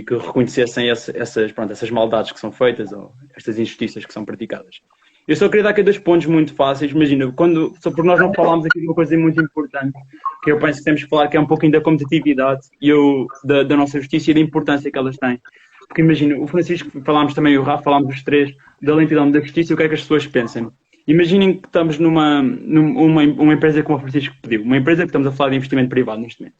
que reconhecessem essas maldades que são feitas ou estas injustiças que são praticadas. Eu só queria dar aqui 2 pontos muito fáceis. Imagina, só porque nós não falámos aqui de uma coisa muito importante, que eu penso que temos que falar, que é um pouquinho da competitividade da nossa justiça e da importância que elas têm. Porque imagina, o Francisco, falámos também, o Rafa, falámos os 3, da lentidão da justiça e o que é que as pessoas pensam. Imaginem que estamos numa empresa como o Francisco pediu, uma empresa que estamos a falar de investimento privado neste momento.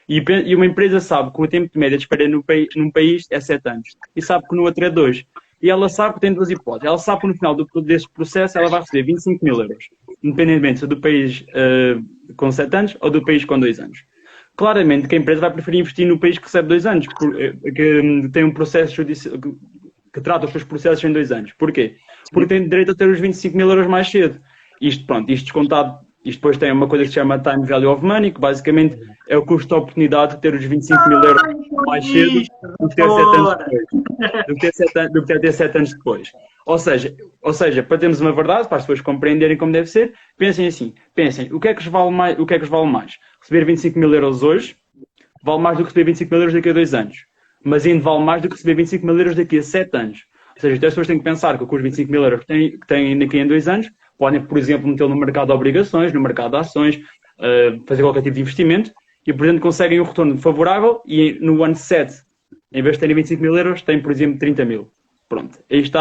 E uma empresa sabe que o tempo de média de espera num país é 7 anos e sabe que no outro é 2. E ela sabe que tem 2 hipóteses. Ela sabe que no final desse processo ela vai receber 25 mil euros, independentemente se é do país com 7 anos ou do país com 2 anos. Claramente que a empresa vai preferir investir no país que recebe 2 anos, que tem um processo judicial, que trata os seus processos em 2 anos. Porquê? Porque tem direito a ter os 25 mil euros mais cedo. Isto descontado. Isto depois tem uma coisa que se chama Time Value of Money, que basicamente é o custo de oportunidade de ter os 25 mil euros mais cedo do que ter 7 anos depois. Do que ter 7 anos depois. Ou seja, para termos uma verdade, para as pessoas compreenderem como deve ser, pensem assim, o que é que vos vale mais? Receber 25 mil euros hoje vale mais do que receber 25 mil euros daqui a 2 anos. Mas ainda vale mais do que receber 25 mil euros daqui a 7 anos. Ou seja, as pessoas têm que pensar que com os 25 mil euros que têm daqui a 2 anos, podem, por exemplo, metê-lo no mercado de obrigações, no mercado de ações, fazer qualquer tipo de investimento e, por exemplo, conseguem um retorno favorável e no ano 7, em vez de terem 25 mil euros, têm, por exemplo, 30 mil. Pronto, este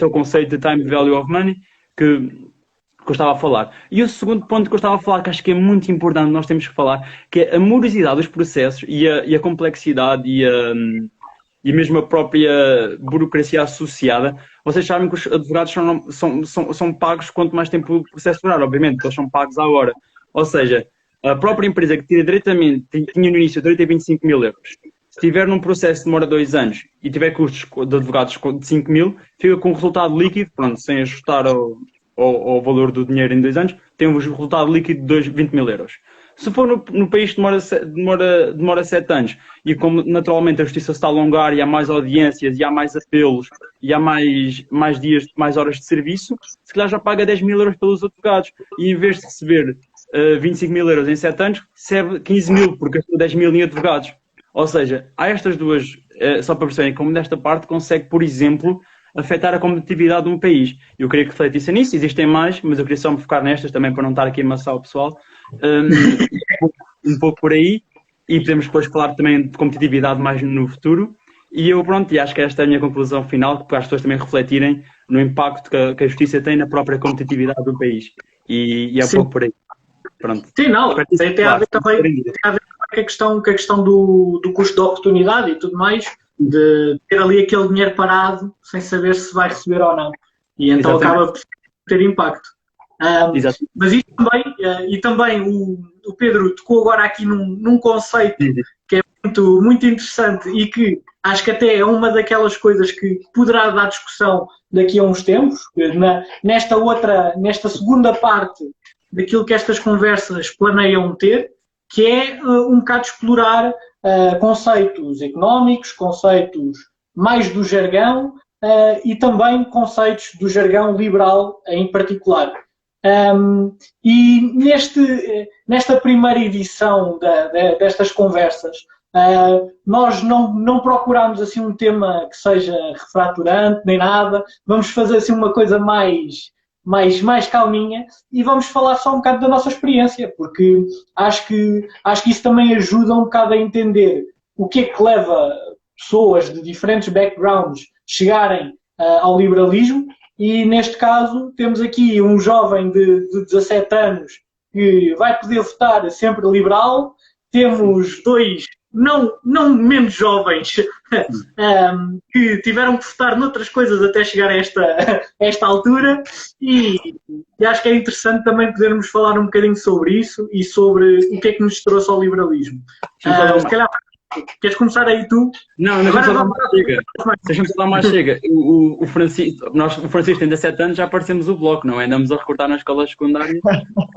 é o conceito de time value of money que eu estava a falar. E o segundo ponto que eu estava a falar, que acho que é muito importante, nós temos que falar, que é a morosidade dos processos e a complexidade e mesmo a própria burocracia associada. Vocês sabem que os advogados são pagos quanto mais tempo o processo durar, obviamente, porque eles são pagos à hora. Ou seja, a própria empresa que tinha no início direito a 25 mil euros. Se tiver num processo que demora 2 anos e tiver custos de advogados de 5 mil, fica com um resultado líquido, pronto, sem ajustar ao valor do dinheiro em 2 anos, tem um resultado líquido de 20 mil euros. Se for no país que demora 7 anos e como naturalmente a justiça se está a alongar e há mais audiências e há mais apelos e há mais dias, mais horas de serviço, se calhar já paga 10 mil euros pelos advogados e em vez de receber 25 mil euros em 7 anos, recebe 15 mil porque gastou 10 mil em advogados. Ou seja, há estas duas, só para perceberem como nesta parte consegue, por exemplo, afetar a competitividade de um país. Eu queria que refletissem nisso, existem mais, mas eu queria só me focar nestas também para não estar aqui a amassar o pessoal. Um pouco por aí, e podemos depois falar também de competitividade mais no futuro. E acho que esta é a minha conclusão final, para as pessoas também refletirem no impacto que a justiça tem na própria competitividade do país. E é um pouco por aí. Pronto. Sim, não, tem a ver também com a questão do custo de oportunidade e tudo mais, de ter ali aquele dinheiro parado sem saber se vai receber ou não. E então acaba por ter impacto. Mas isso também, e também o Pedro tocou agora aqui num conceito que é muito, muito interessante e que acho que até é uma daquelas coisas que poderá dar discussão daqui a uns tempos, nesta segunda parte daquilo que estas conversas planeiam ter, que é um bocado explorar conceitos económicos, conceitos mais do jargão e também conceitos do jargão liberal em particular. E nesta primeira edição destas conversas, nós não procuramos assim um tema que seja refraturante nem nada, vamos fazer assim uma coisa mais calminha e vamos falar só um bocado da nossa experiência, porque acho que isso também ajuda um bocado a entender o que é que leva pessoas de diferentes backgrounds chegarem ao liberalismo. E neste caso temos aqui um jovem de 17 anos que vai poder votar sempre liberal, temos dois não menos jovens que tiveram que votar noutras coisas até chegar a esta altura e acho que é interessante também podermos falar um bocadinho sobre isso e sobre o que é que nos trouxe ao liberalismo. Se calhar, queres começar aí tu? Não, deixa-me só dar mais chega. Deixa-me só dar mais chega. O Francisco tem 17 anos, já aparecemos o bloco, não é? Andamos a recortar na escola secundária.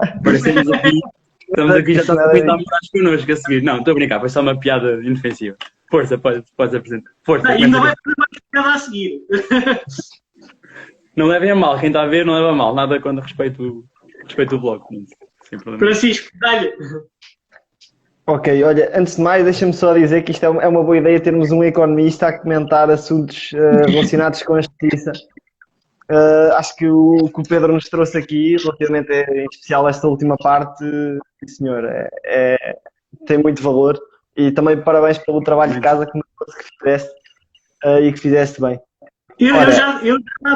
Aparecemos aqui. Estamos aqui, já estamos a tentar morar connosco a seguir. Não, estou a brincar, foi só uma piada inofensiva. Força, podes apresentar. Força. E não vai fazer mais piada a seguir. Não levem a mal, quem está a ver não leva a mal. Nada quando respeito o bloco. Sem problema. Francisco, dá-lhe. Ok, olha, antes de mais, deixa-me só dizer que isto é uma boa ideia termos um economista a comentar assuntos relacionados com a justiça. Acho que o que o Pedro nos trouxe aqui, relativamente em especial esta última parte, senhor, tem muito valor e também parabéns pelo trabalho de casa que fizeste e que fizeste bem. Eu já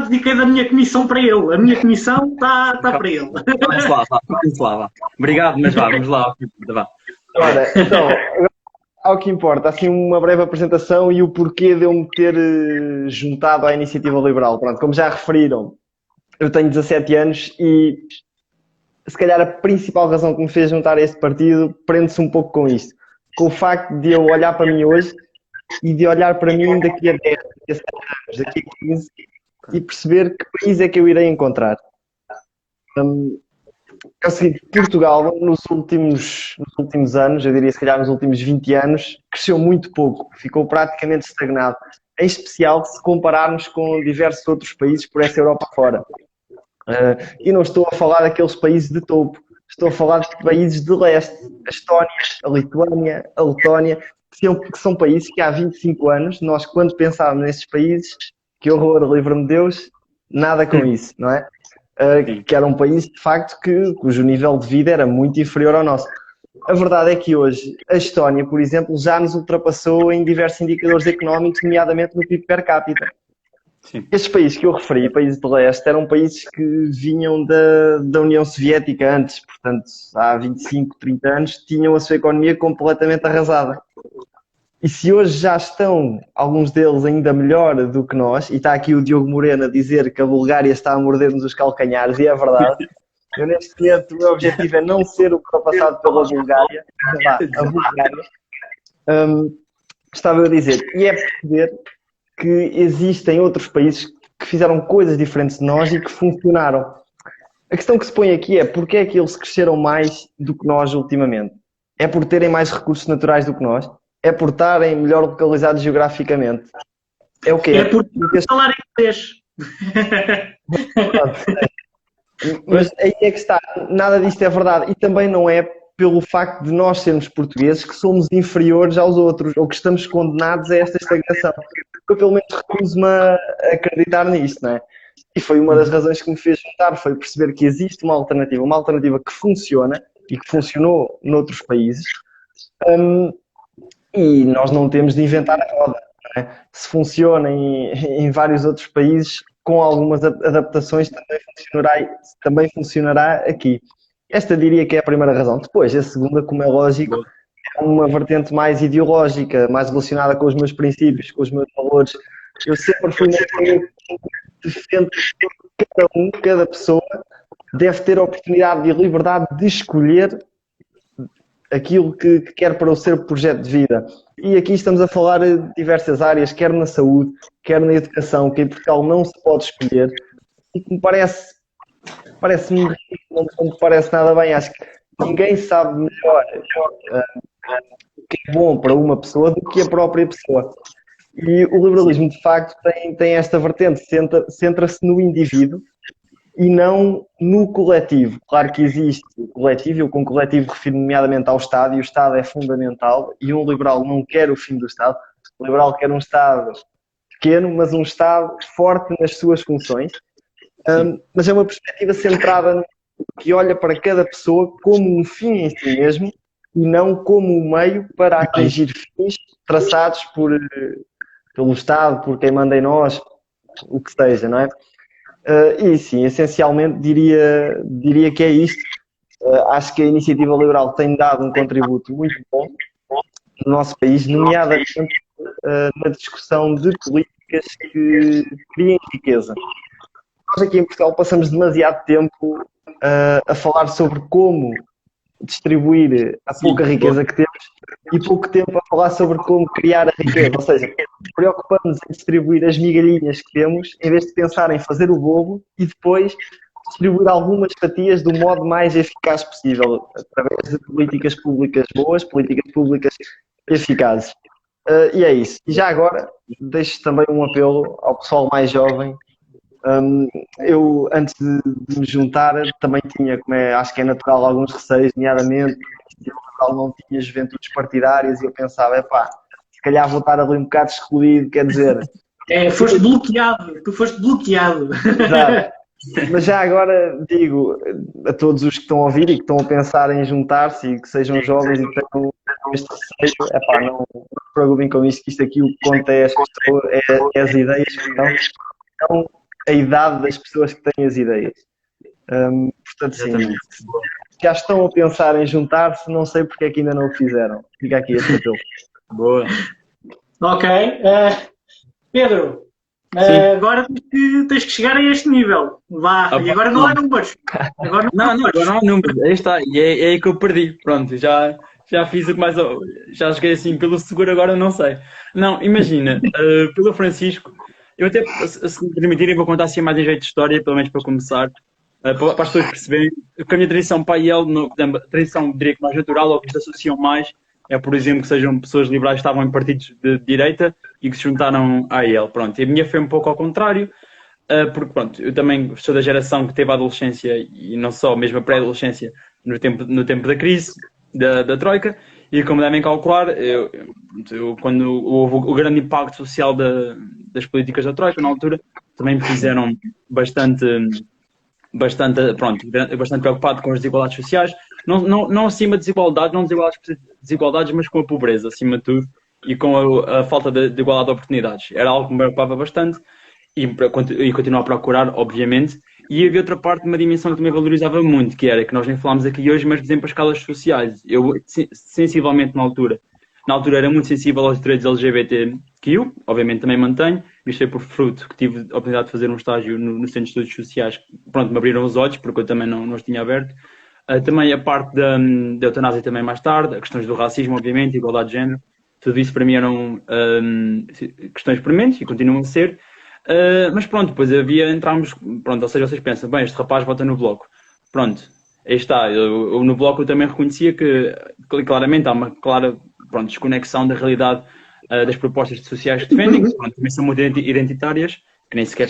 dediquei da minha comissão para ele. A minha comissão está para ele. Vamos lá. Obrigado, mas vamos lá. Ora, então, ao que importa, assim uma breve apresentação e o porquê de eu me ter juntado à Iniciativa Liberal. Pronto, como já referiram, eu tenho 17 anos e se calhar a principal razão que me fez juntar a este partido prende-se um pouco com isto. Com o facto de eu olhar para mim hoje e de olhar para mim daqui a 10, daqui a 7 anos, daqui a 15 e perceber que país é que eu irei encontrar. É o seguinte, Portugal nos últimos anos, eu diria se calhar nos últimos 20 anos, cresceu muito pouco, ficou praticamente estagnado, em especial se compararmos com diversos outros países por essa Europa fora. E não estou a falar daqueles países de topo, estou a falar de países de leste, a Estónia, a Lituânia, a Letónia, que são países que há 25 anos, nós quando pensávamos nesses países, que horror, livre-me Deus, nada com isso, não é? Que era um país, de facto, cujo nível de vida era muito inferior ao nosso. a verdade é que hoje a Estónia, por exemplo, já nos ultrapassou em diversos indicadores económicos, nomeadamente no PIB per capita. Sim. Estes países que eu referi, países de leste, eram países que vinham da União Soviética antes, portanto, há 25, 30 anos, tinham a sua economia completamente arrasada. E se hoje já estão, alguns deles, ainda melhor do que nós, e está aqui o Diogo Moreno a dizer que a Bulgária está a morder-nos os calcanhares, e é verdade. Eu, neste momento, o meu objetivo é não ser ultrapassado pela Bulgária, a Bulgária. Estava eu a dizer, e é perceber que existem outros países que fizeram coisas diferentes de nós e que funcionaram. A questão que se põe aqui é porque é que eles cresceram mais do que nós ultimamente? É por terem mais recursos naturais do que nós? É por estarem melhor localizados geograficamente? É o quê? É por falar inglês. Mas aí é que está, nada disto é verdade. E também não é pelo facto de nós sermos portugueses que somos inferiores aos outros ou que estamos condenados a esta estagnação. Eu pelo menos recuso-me a acreditar nisto, não é? E foi uma das razões que me fez juntar, foi perceber que existe uma alternativa que funciona e que funcionou noutros países, e nós não temos de inventar a roda, não é? Se funciona em vários outros países, com algumas adaptações também funcionará aqui. Esta diria que é a primeira razão. Depois, a segunda, como é lógico, é uma vertente mais ideológica, mais relacionada com os meus princípios, com os meus valores. Eu sempre fui uma pessoa que defende que cada pessoa deve ter a oportunidade e a liberdade de escolher aquilo que quer para o seu projeto de vida. E aqui estamos a falar de diversas áreas, quer na saúde, quer na educação, que em Portugal não se pode escolher. E que parece-me ridículo, não me parece nada bem. Acho que ninguém sabe melhor o que é bom para uma pessoa do que a própria pessoa. E o liberalismo, de facto, tem esta vertente, centra-se no indivíduo e não no coletivo. Claro que existe o coletivo, eu com coletivo refiro nomeadamente ao Estado, e o Estado é fundamental, e um liberal não quer o fim do Estado. O liberal quer um Estado pequeno, mas um Estado forte nas suas funções. Mas é uma perspectiva centrada que olha para cada pessoa como um fim em si mesmo e não como um meio para atingir fins traçados pelo Estado, por quem manda em nós, o que seja, não é? E sim, essencialmente diria que é isto. Acho que a Iniciativa Liberal tem dado um contributo muito bom no nosso país, nomeadamente na discussão de políticas que criem riqueza. Nós aqui em Portugal passamos demasiado tempo a falar sobre como distribuir a pouca riqueza que temos e pouco tempo a falar sobre como criar a riqueza. Ou seja, preocupamos em distribuir as migalhinhas que temos em vez de pensar em fazer o bolo e depois distribuir algumas fatias do modo mais eficaz possível, através de políticas públicas boas, políticas públicas eficazes. E é isso. E já agora, deixo também um apelo ao pessoal mais jovem. Eu, antes de me juntar, também tinha, acho que é natural, alguns receios, nomeadamente, não tinha juventudes partidárias, e eu pensava, se calhar vou estar ali um bocado excluído, quer dizer... Foste bloqueado, tu foste bloqueado. Exato. Mas já agora digo a todos os que estão a ouvir e que estão a pensar em juntar-se e que sejam jovens e que tenham este receio, não se preocupem com isto, que isto aqui o que conta é as pessoas, é as ideias que estão, a idade das pessoas que têm as ideias. Portanto, sim, já estão a pensar em juntar-se, não sei porque é que ainda não o fizeram. Fica aqui este apelo. Boa. Ok. Pedro, agora tens que chegar a este nível. Vá, e agora não há números. Agora não há números. Aí está, e é aí que eu perdi. Pronto, já fiz o que mais... Já joguei assim pelo seguro, agora não sei. Não, imagina, pelo Francisco, eu até, se me permitirem, vou contar assim mais em jeito de história, pelo menos para começar, para as pessoas perceberem que a minha tradição para ele, a tradição, diria que mais natural, ou que se associam mais, é, por exemplo, que sejam pessoas liberais que estavam em partidos de direita e que se juntaram a ele. Pronto, e a minha foi um pouco ao contrário, porque, pronto, eu também sou da geração que teve a adolescência, e não só, mesmo a pré-adolescência, no tempo da crise, da Troika, e como devem calcular, quando houve o grande impacto social das políticas da Troika, na altura, também me fizeram bastante preocupado com as desigualdades sociais, não acima de desigualdade, não desigualdades, mas com a pobreza, acima de tudo, e com a falta de igualdade de oportunidades. Era algo que me preocupava bastante e continuo a procurar, obviamente. E havia outra parte, uma dimensão que também valorizava muito, que era que nós nem falámos aqui hoje, mas, por exemplo, as escalas sociais. Eu, sensivelmente, na altura era muito sensível aos direitos LGBTQ, obviamente também mantenho, isto é por fruto que tive a oportunidade de fazer um estágio no Centro de Estudos Sociais, pronto, me abriram os olhos, porque eu também não os tinha aberto. Também a parte da eutanásia também mais tarde, as questões do racismo, obviamente, igualdade de género, tudo isso para mim eram questões prementes e continuam a ser. Mas pronto, depois entramos, pronto, ou seja, vocês pensam, bem, este rapaz vota no Bloco. Pronto, aí está, eu no Bloco eu também reconhecia que claramente há uma clara, pronto, desconexão da realidade das propostas sociais que defendem, que pronto, também são muito identitárias, que nem sequer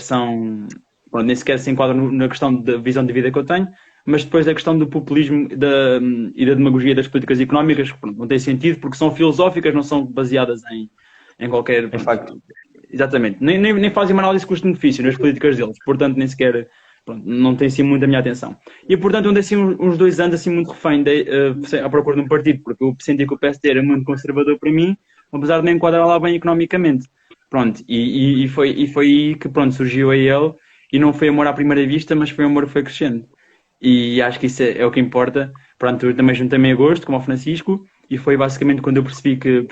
pronto, nem sequer se enquadram na questão da visão de vida que eu tenho, mas depois a questão do populismo e da demagogia das políticas económicas, pronto, não tem sentido porque são filosóficas, não são baseadas em qualquer... Em facto. Exatamente, nem fazem uma análise de custo-benefício nas políticas deles, portanto nem sequer, pronto, não tem assim muito a minha atenção. E portanto andei assim uns 2 anos assim muito refém à procura de um partido, porque eu sentia que o PSD era muito conservador para mim, apesar de me enquadrar lá bem economicamente. Pronto, e foi aí que pronto, surgiu a ele, e não foi amor à primeira vista, mas foi amor que foi crescendo. E acho que isso é o que importa. Pronto, eu também juntei-me a gosto, como ao Francisco, e foi basicamente quando eu percebi que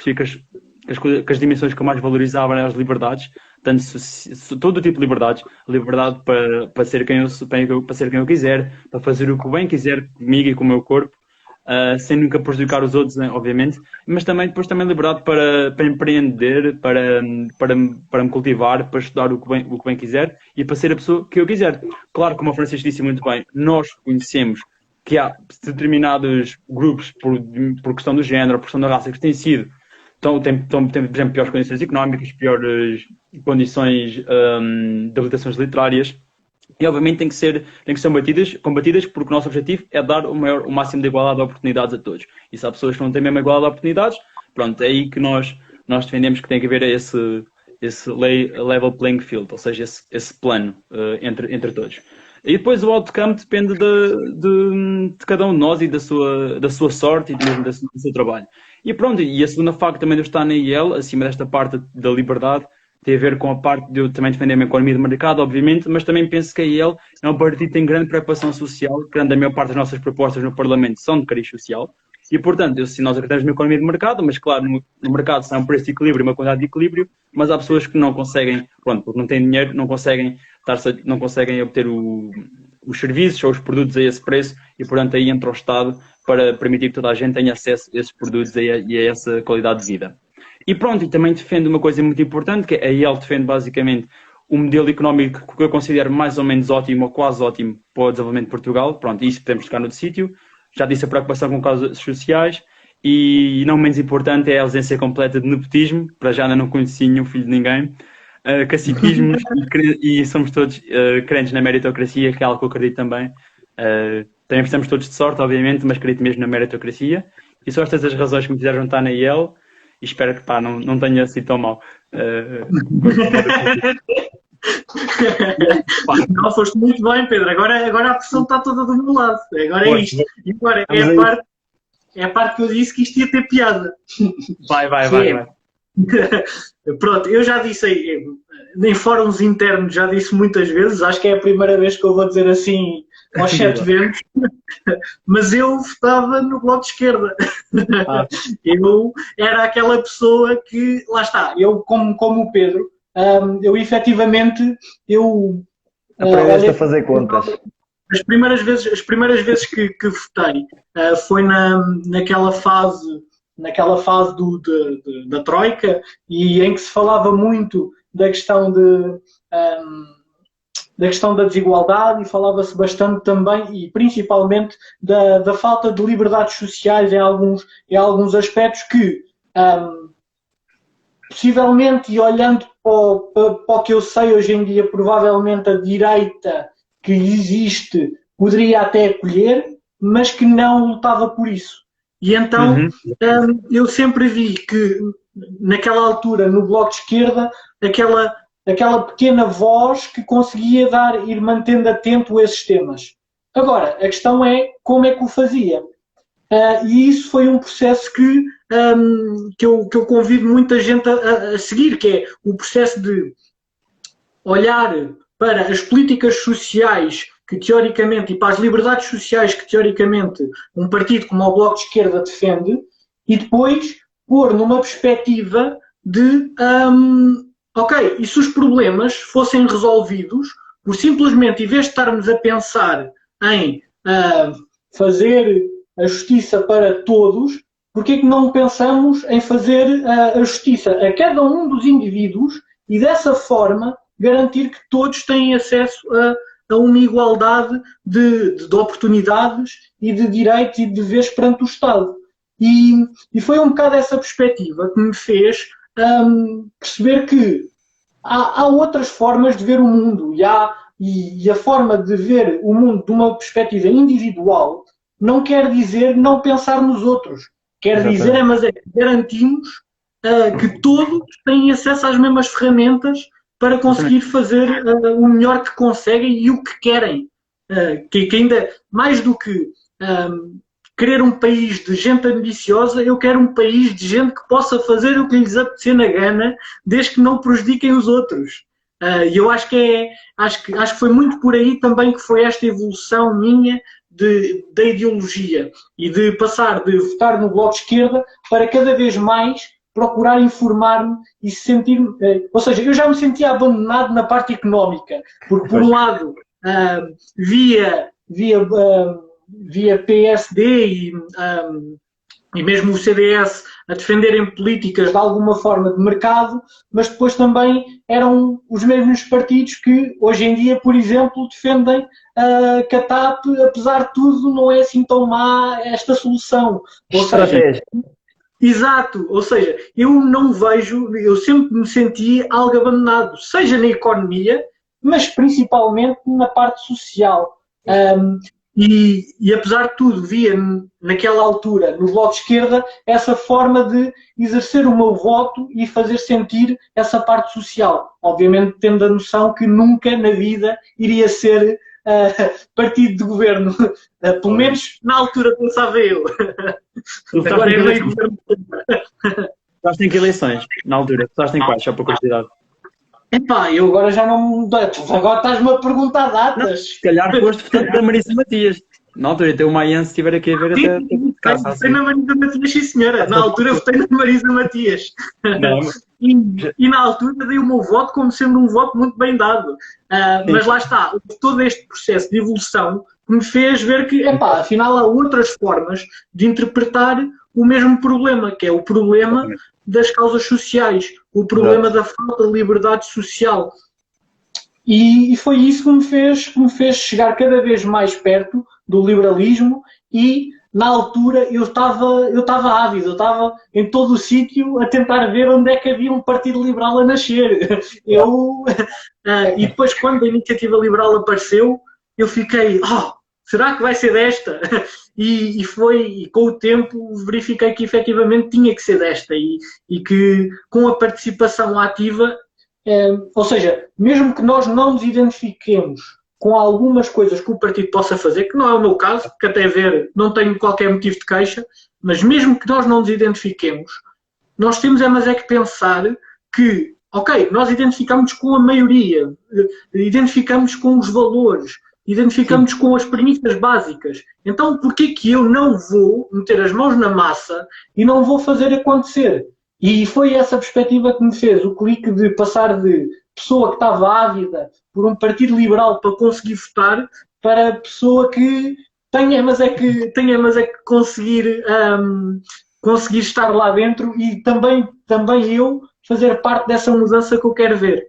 as dimensões que eu mais valorizava eram as liberdades, tanto todo o tipo de liberdades, liberdade para ser quem eu quiser, para fazer o que bem quiser comigo e com o meu corpo, sem nunca prejudicar os outros, né, obviamente, mas depois também liberdade para empreender, para me cultivar, para estudar o que bem quiser e para ser a pessoa que eu quiser. Claro, como o Francisco disse muito bem, nós reconhecemos que há determinados grupos, por questão do género, por questão da raça, que têm sido tem, por exemplo, piores condições económicas, piores condições de habilitações literárias, e obviamente tem que ser combatidas porque o nosso objetivo é dar o máximo de igualdade de oportunidades a todos. E se há pessoas que não têm a mesma igualdade de oportunidades, pronto, é aí que nós defendemos que tem que haver esse level playing field, ou seja, esse plano entre todos. E depois o outcome depende de cada um de nós e da sua sorte e mesmo do seu trabalho. E pronto, e a segunda facto também de eu estar na IEL, acima desta parte da liberdade, tem a ver com a parte de eu também defender a minha economia de mercado, obviamente, mas também penso que a IEL é um partido que tem grande preocupação social, grande a maior parte das nossas propostas no Parlamento são de cariz social, e portanto, nós acreditamos na economia de mercado, mas claro, no mercado está um preço de equilíbrio e uma quantidade de equilíbrio, mas há pessoas que não conseguem, pronto, porque não têm dinheiro, não conseguem obter os serviços ou os produtos a esse preço, e portanto aí entra o Estado para permitir que toda a gente tenha acesso a esses produtos e a essa qualidade de vida. E pronto, e também defendo uma coisa muito importante, que a IEL defende basicamente um modelo económico que eu considero mais ou menos ótimo ou quase ótimo para o desenvolvimento de Portugal. Pronto, isso podemos tocar no sítio. Já disse a preocupação com causas sociais e não menos importante é a ausência completa de nepotismo. Para já ainda não conheci nenhum filho de ninguém. Caciquismos e somos todos crentes na meritocracia, que é algo que eu acredito também. Também precisamos todos de sorte, obviamente, mas acredito mesmo na meritocracia. E são estas as razões que me fizeram juntar na IEL e espero que não tenha sido tão mal. Não, foste muito bem, Pedro. Agora a pressão está toda do meu lado. Agora é isto. E agora é a parte que eu disse que isto ia ter piada. Vai. Pronto, eu já disse aí, em fóruns internos já disse muitas vezes, acho que é a primeira vez que eu vou dizer assim aos 7 ventos, mas eu votava no Bloco de Esquerda. Eu era aquela pessoa que, lá está, eu como o Pedro, eu efetivamente, aprendeste a fazer contas. As primeiras vezes que votei foi naquela fase da Troika e em que se falava muito da questão da desigualdade e falava-se bastante também e principalmente da falta de liberdades sociais em alguns aspectos que possivelmente, e olhando para o que eu sei hoje em dia, provavelmente a direita que existe poderia até acolher, mas que não lutava por isso. E então eu sempre vi que naquela altura no Bloco de Esquerda aquela pequena voz que conseguia ir mantendo atento a esses temas. Agora, a questão é como é que o fazia. e isso foi um processo que eu convido muita gente a seguir, que é o processo de olhar para as políticas sociais que teoricamente, e para as liberdades sociais que teoricamente um partido como o Bloco de Esquerda defende, e depois pôr numa perspectiva de ok, e se os problemas fossem resolvidos por simplesmente, em vez de estarmos a pensar em fazer a justiça para todos, porque é que não pensamos em fazer a justiça a cada um dos indivíduos e dessa forma garantir que todos têm acesso a uma igualdade de oportunidades e de direitos e de deveres perante o Estado. E foi um bocado essa perspectiva que me fez perceber que há outras formas de ver o mundo e a forma de ver o mundo de uma perspectiva individual não quer dizer não pensar nos outros. Quer dizer, mas é que garantimos que todos têm acesso às mesmas ferramentas para conseguir fazer o melhor que conseguem e o que querem. Que ainda, mais do que querer um país de gente ambiciosa, eu quero um país de gente que possa fazer o que lhes apetecer na gana, desde que não prejudiquem os outros. E eu acho que foi muito por aí também que foi esta evolução minha da ideologia e de passar de votar no Bloco de Esquerda para cada vez mais procurar informar-me e se sentir... ou seja, eu já me sentia abandonado na parte económica, porque por um lado via PSD e mesmo o CDS a defenderem políticas de alguma forma de mercado, mas depois também eram os mesmos partidos que hoje em dia, por exemplo, defendem que a TAP, apesar de tudo, não é assim tão má esta solução. Ou seja, exato, ou seja, eu sempre me senti algo abandonado, seja na economia, mas principalmente na parte social. E apesar de tudo, via naquela altura, no Bloco de Esquerda, essa forma de exercer o meu voto e fazer sentir essa parte social. Obviamente tendo a noção que nunca na vida iria ser partido de governo. Pelo menos na altura pensava eu. Agora é meio governo. Estás em que eleições, na altura? Estás em quais, só por curiosidade? Epá, eu agora já não... Agora estás-me a perguntar datas. Não, se calhar foste portanto da Marisa Matias. Na altura, até o Maian, se estiver aqui a ver, até casa. Votei na Marisa Matias, sim senhora. Na altura votei na Marisa Matias. E na altura dei o meu voto como sendo um voto muito bem dado. Mas lá está, todo este processo de evolução me fez ver que, epá, afinal há outras formas de interpretar o mesmo problema, que é o problema das causas sociais, o problema da falta de liberdade social. E foi isso que me fez chegar cada vez mais perto do liberalismo e, na altura, eu estava ávido, eu estava em todo o sítio a tentar ver onde é que havia um partido liberal a nascer. E depois, quando a iniciativa liberal apareceu, eu fiquei, será que vai ser desta? E com o tempo verifiquei que efetivamente tinha que ser desta e que com a participação ativa, ou seja, mesmo que nós não nos identifiquemos com algumas coisas que o partido possa fazer, que não é o meu caso, que até ver não tenho qualquer motivo de queixa, mas mesmo que nós não nos identifiquemos, nós temos mas é que pensar que, ok, nós identificamos com a maioria, identificamos com os valores, identificamos com as premissas básicas. Então, porquê que eu não vou meter as mãos na massa e não vou fazer acontecer? E foi essa perspectiva que me fez o clique de passar de pessoa que estava ávida por um partido liberal para conseguir votar para pessoa que tenha mas é que conseguir estar lá dentro e também eu fazer parte dessa mudança que eu quero ver.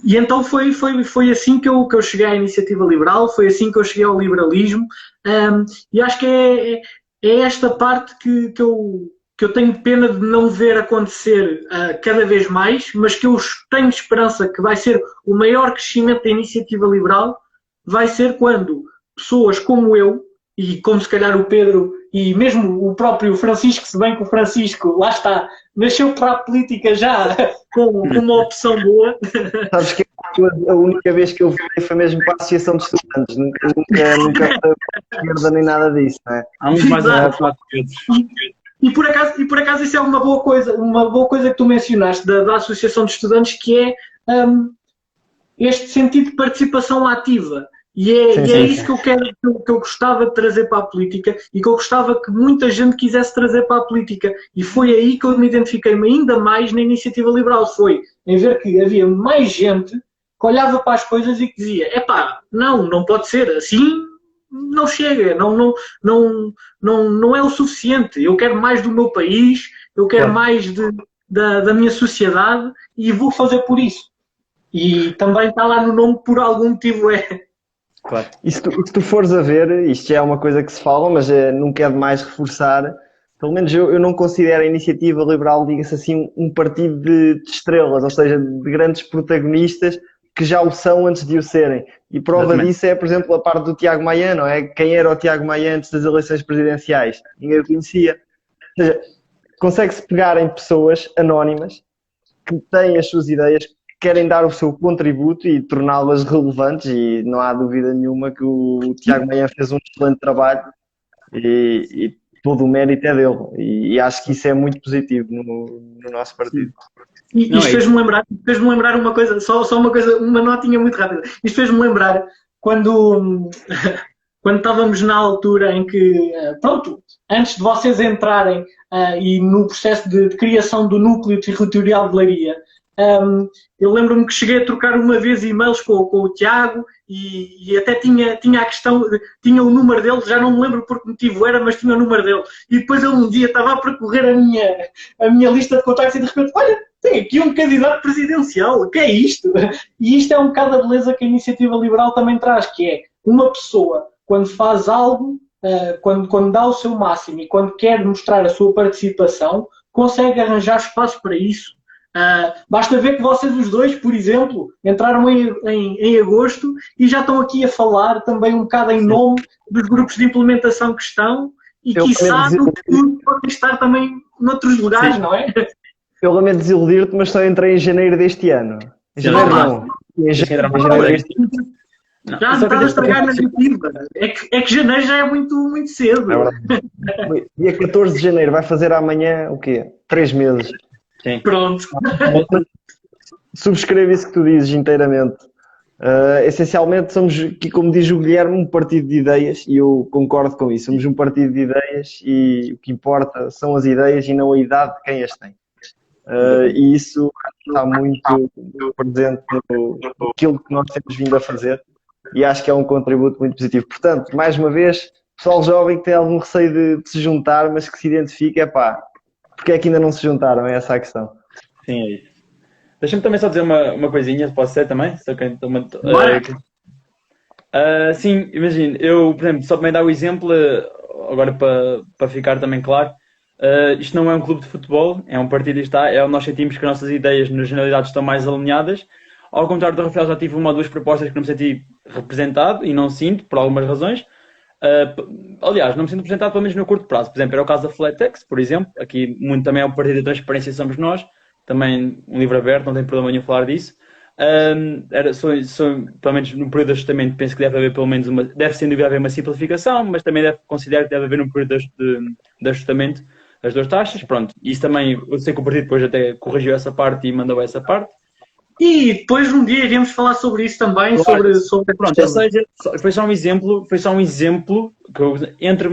E então foi assim que eu cheguei à iniciativa liberal, foi assim que eu cheguei ao liberalismo, e acho que é esta parte que eu tenho pena de não ver acontecer cada vez mais, mas que eu tenho esperança que vai ser o maior crescimento da iniciativa liberal, vai ser quando pessoas como eu, e como se calhar o Pedro e mesmo o próprio Francisco, se bem que o Francisco, lá está, nasceu para a política já com uma opção boa. Sabes que a única vez que eu vi foi mesmo para a Associação de Estudantes. Nunca foi para a esquerda nem nada disso, não é? Há uns mais adequados que outros. E por acaso isso é uma boa coisa que tu mencionaste da Associação de Estudantes, que é este sentido de participação ativa. E é isso que eu gostava de trazer para a política e que eu gostava que muita gente quisesse trazer para a política. E foi aí que eu me identifiquei ainda mais na Iniciativa Liberal. Foi em ver que havia mais gente que olhava para as coisas e que dizia: epá, não pode ser assim, não chega, não é o suficiente. Eu quero mais do meu país, eu quero mais da minha sociedade e vou fazer por isso. E também está lá no nome, por algum motivo Claro. E se tu fores a ver, isto já é uma coisa que se fala, mas nunca é demais reforçar. Pelo menos eu não considero a Iniciativa Liberal, diga-se assim, um partido de estrelas, ou seja, de grandes protagonistas que já o são antes de o serem. E prova disso é, por exemplo, a parte do Tiago Maia, não é? Quem era o Tiago Maia antes das eleições presidenciais? Ninguém o conhecia. Ou seja, consegue-se pegar em pessoas anónimas que têm as suas ideias, querem dar o seu contributo e torná-las relevantes, e não há dúvida nenhuma que o Tiago Maia fez um excelente trabalho e todo o mérito é dele, e acho que isso é muito positivo no nosso partido. E isto fez-me lembrar uma coisa, só uma coisa, uma notinha muito rápida. Isto fez-me lembrar quando estávamos na altura em que, pronto, antes de vocês entrarem e no processo de criação do núcleo territorial de Leiria, eu lembro-me que cheguei a trocar uma vez e-mails com o Tiago e até tinha a questão, tinha o número dele, já não me lembro por que motivo era, mas tinha o número dele. E depois ele um dia estava a percorrer a minha lista de contactos e de repente, olha, tem aqui um candidato presidencial, o que é isto? E isto é um bocado a beleza que a Iniciativa Liberal também traz, que é uma pessoa, quando faz algo, quando dá o seu máximo e quando quer mostrar a sua participação, consegue arranjar espaço para isso. Basta ver que vocês os dois, por exemplo, entraram em agosto e já estão aqui a falar também um bocado em nome dos grupos de implementação que estão e quiçá no futuro podem estar também noutros lugares, não é? Eu lamento desiludir-te, mas só entrei em janeiro deste ano. Em janeiro não. Em janeiro deste ano. Já me estás a estragar na narrativa. É que janeiro já é muito, muito cedo. É dia 14 de janeiro, vai fazer amanhã o quê? 3 meses. Sim. Pronto. Subscrevo isso que tu dizes inteiramente. Essencialmente somos, como diz o Guilherme, um partido de ideias e eu concordo com isso. Somos um partido de ideias e o que importa são as ideias e não a idade de quem as tem. E isso está muito presente naquilo que nós temos vindo a fazer e acho que é um contributo muito positivo. Portanto, mais uma vez, pessoal jovem que tem algum receio de se juntar, mas que se identifica, porque é que ainda não se juntaram? É essa a questão. Sim, é isso. Deixa-me também só dizer uma coisinha, posso ser também? Sim, imagina, eu, por exemplo, só também dar o exemplo, agora para ficar também claro, isto não é um clube de futebol, é um partido nós sentimos que as nossas ideias, na generalidade, estão mais alinhadas. Ao contrário do Rafael, já tive uma ou duas propostas que não me senti representado, e não sinto, por algumas razões. Aliás, não me sinto representado pelo menos no curto prazo. Por exemplo, era o caso da Flatex, por exemplo. Aqui muito também é um partido de transparência, somos nós. Também um livro aberto, não tem problema nenhum falar disso. Pelo menos no período de ajustamento, penso que deve haver pelo menos deve sem dúvida haver uma simplificação, mas também considero que deve haver um período de ajustamento as duas taxas. Pronto, isso também, eu sei que o partido depois até corrigiu essa parte e mandou essa parte. E depois um dia iremos falar sobre isso também, claro. sobre pronto, ou seja, foi só um exemplo que entre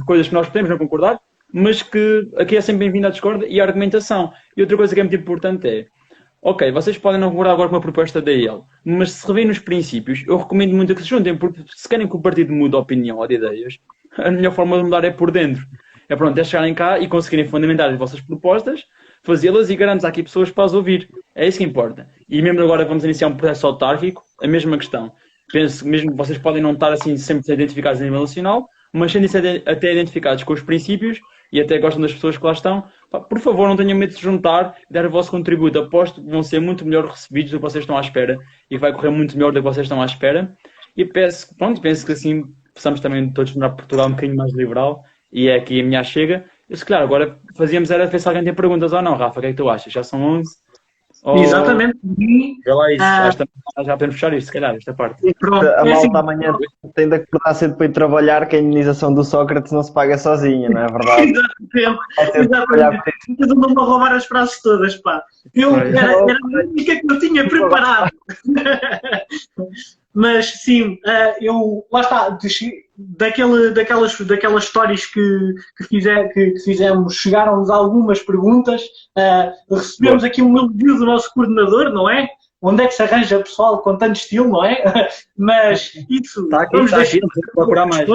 coisas que nós podemos não concordar, mas que aqui é sempre bem-vindo à discórdia e à argumentação. E outra coisa que é muito importante é, ok, vocês podem não concordar agora com uma proposta da IEL, mas se revêem nos princípios, eu recomendo muito que se juntem, porque se querem que o partido mude a opinião ou de ideias, a melhor forma de mudar é por dentro. É chegarem cá e conseguirem fundamentar as vossas propostas, fazê-las e garantes aqui pessoas para as ouvir. É isso que importa. E mesmo agora vamos iniciar um processo autárquico, a mesma questão. Penso mesmo que vocês podem não estar assim sempre identificados a nível nacional, mas sendo até identificados com os princípios e até gostam das pessoas que lá estão, por favor não tenham medo de se juntar e dar o vosso contributo. Aposto que vão ser muito melhor recebidos do que vocês estão à espera e vai correr muito melhor do que vocês estão à espera. E penso que assim possamos também todos tornar Portugal um bocadinho mais liberal e é aqui a minha chega. Eu, se calhar, agora fazíamos era ver se alguém tem perguntas ou não, Rafa, o que é que tu achas? Já são 11. Exatamente. Vê lá isso. Já podemos fechar isto, se calhar, esta parte. Pronto, A é assim, malta amanhã tem de acordar cedo para ir trabalhar, que a indenização do Sócrates não se paga sozinha, não é verdade? exatamente. Mas andam-me a roubar as frases todas, pá. Era a única que eu tinha preparado. Mas sim, lá está, daquelas histórias que fizemos, chegaram-nos algumas perguntas, recebemos aqui um elogio do nosso coordenador, não é? Onde é que se arranja pessoal com tanto estilo, não é? Mas isso, vamos deixar procurar mais.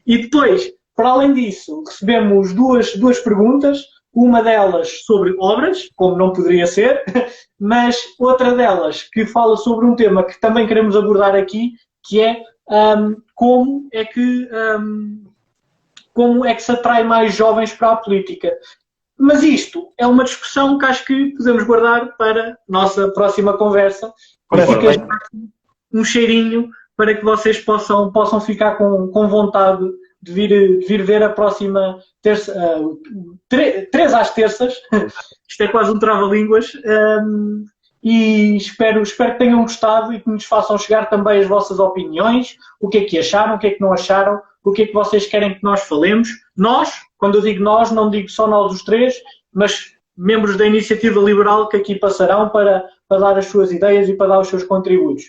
E depois, para além disso, recebemos duas perguntas. Uma delas sobre obras, como não poderia ser, mas outra delas que fala sobre um tema que também queremos abordar aqui, que é como é que se atrai mais jovens para a política. Mas isto é uma discussão que acho que podemos guardar para a nossa próxima conversa. Fica um cheirinho para que vocês possam ficar com vontade de vir ver a próxima terça, 3 às terças. Isto é quase um trava-línguas. E espero que tenham gostado e que nos façam chegar também as vossas opiniões, o que é que acharam, o que é que não acharam, o que é que vocês querem que nós falemos. Nós, quando eu digo nós, não digo só nós os 3, mas membros da Iniciativa Liberal que aqui passarão para dar as suas ideias e para dar os seus contributos.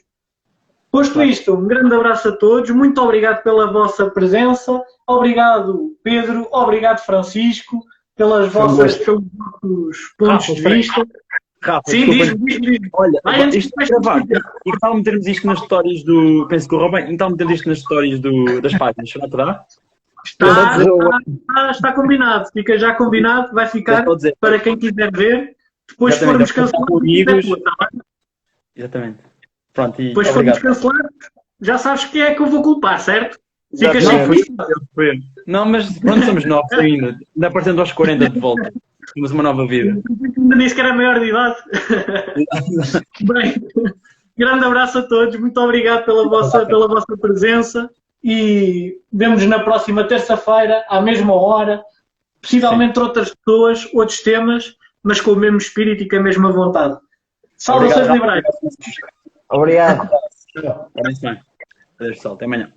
Posto isto, um grande abraço a todos, muito obrigado pela vossa presença, obrigado Pedro, obrigado Francisco, pelos vossos pontos de vista. Rafa, sim, diz. Olha, isto vai gravar. E que tal metermos isto nas histórias do... Penso que correu bem. E tal metermos isto nas histórias das páginas, será que dá? Está combinado, fica já combinado, vai ficar para quem quiser ver. Depois formos cancelar. Exatamente. Pronto, e depois formos cancelar, já sabes quem é que eu vou culpar, certo? Fica não, mas pronto, somos novos ainda. Ainda aparecendo aos 40 de volta. Temos uma nova vida. Ainda nem sequer é maior de idade. Bem, grande abraço a todos, muito obrigado pela vossa presença e vemos-nos na próxima terça-feira, à mesma hora, possivelmente outras pessoas, outros temas, mas com o mesmo espírito e com a mesma vontade. Saudações liberais. Obrigado. Até amanhã.